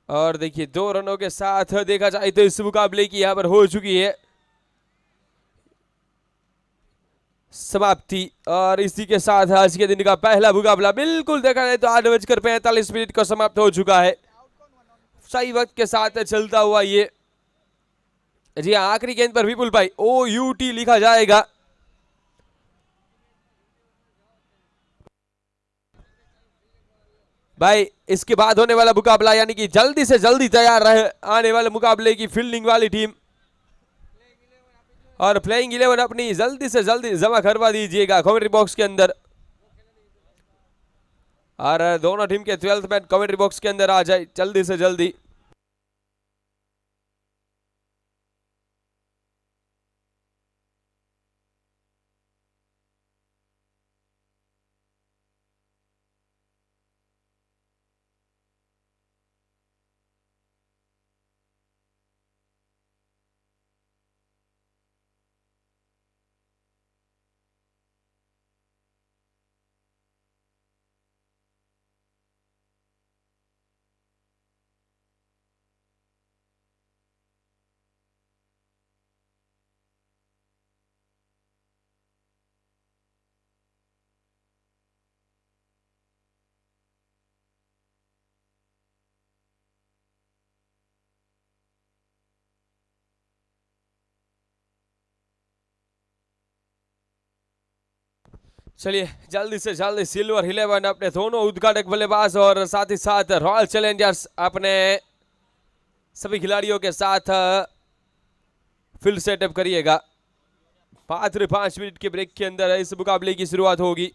और देखिए 2 रनों के साथ देखा जाए तो इस मुकाबले की यहां पर हो चुकी है समाप्ति। और इसी के साथ आज के दिन का पहला मुकाबला बिल्कुल देखा जाए तो 8:45 को समाप्त हो चुका है। सही वक्त के साथ चलता हुआ ये, जी हाँ आखिरी गेंद पर विपुल भाई OUT लिखा जाएगा। भाई इसके बाद होने वाला मुकाबला यानी कि जल्दी से जल्दी तैयार रहे आने वाले मुकाबले की फील्डिंग वाली टीम, और प्लेइंग 11 अपनी जल्दी से जल्दी जमा करवा दीजिएगा कमेंट्री बॉक्स के अंदर। और दोनों टीम के 12th मैन कमेंट्री बॉक्स के अंदर आ जाए जल्दी से जल्दी। चलिए जल्दी से जल्दी सिल्वर 11 अपने दोनों उद्घाटक बल्लेबाज और साथ ही साथ रॉयल चैलेंजर्स अपने सभी खिलाड़ियों के साथ फील्ड सेटअप करिएगा। मात्र 5 मिनट के ब्रेक के अंदर इस मुकाबले की शुरुआत होगी।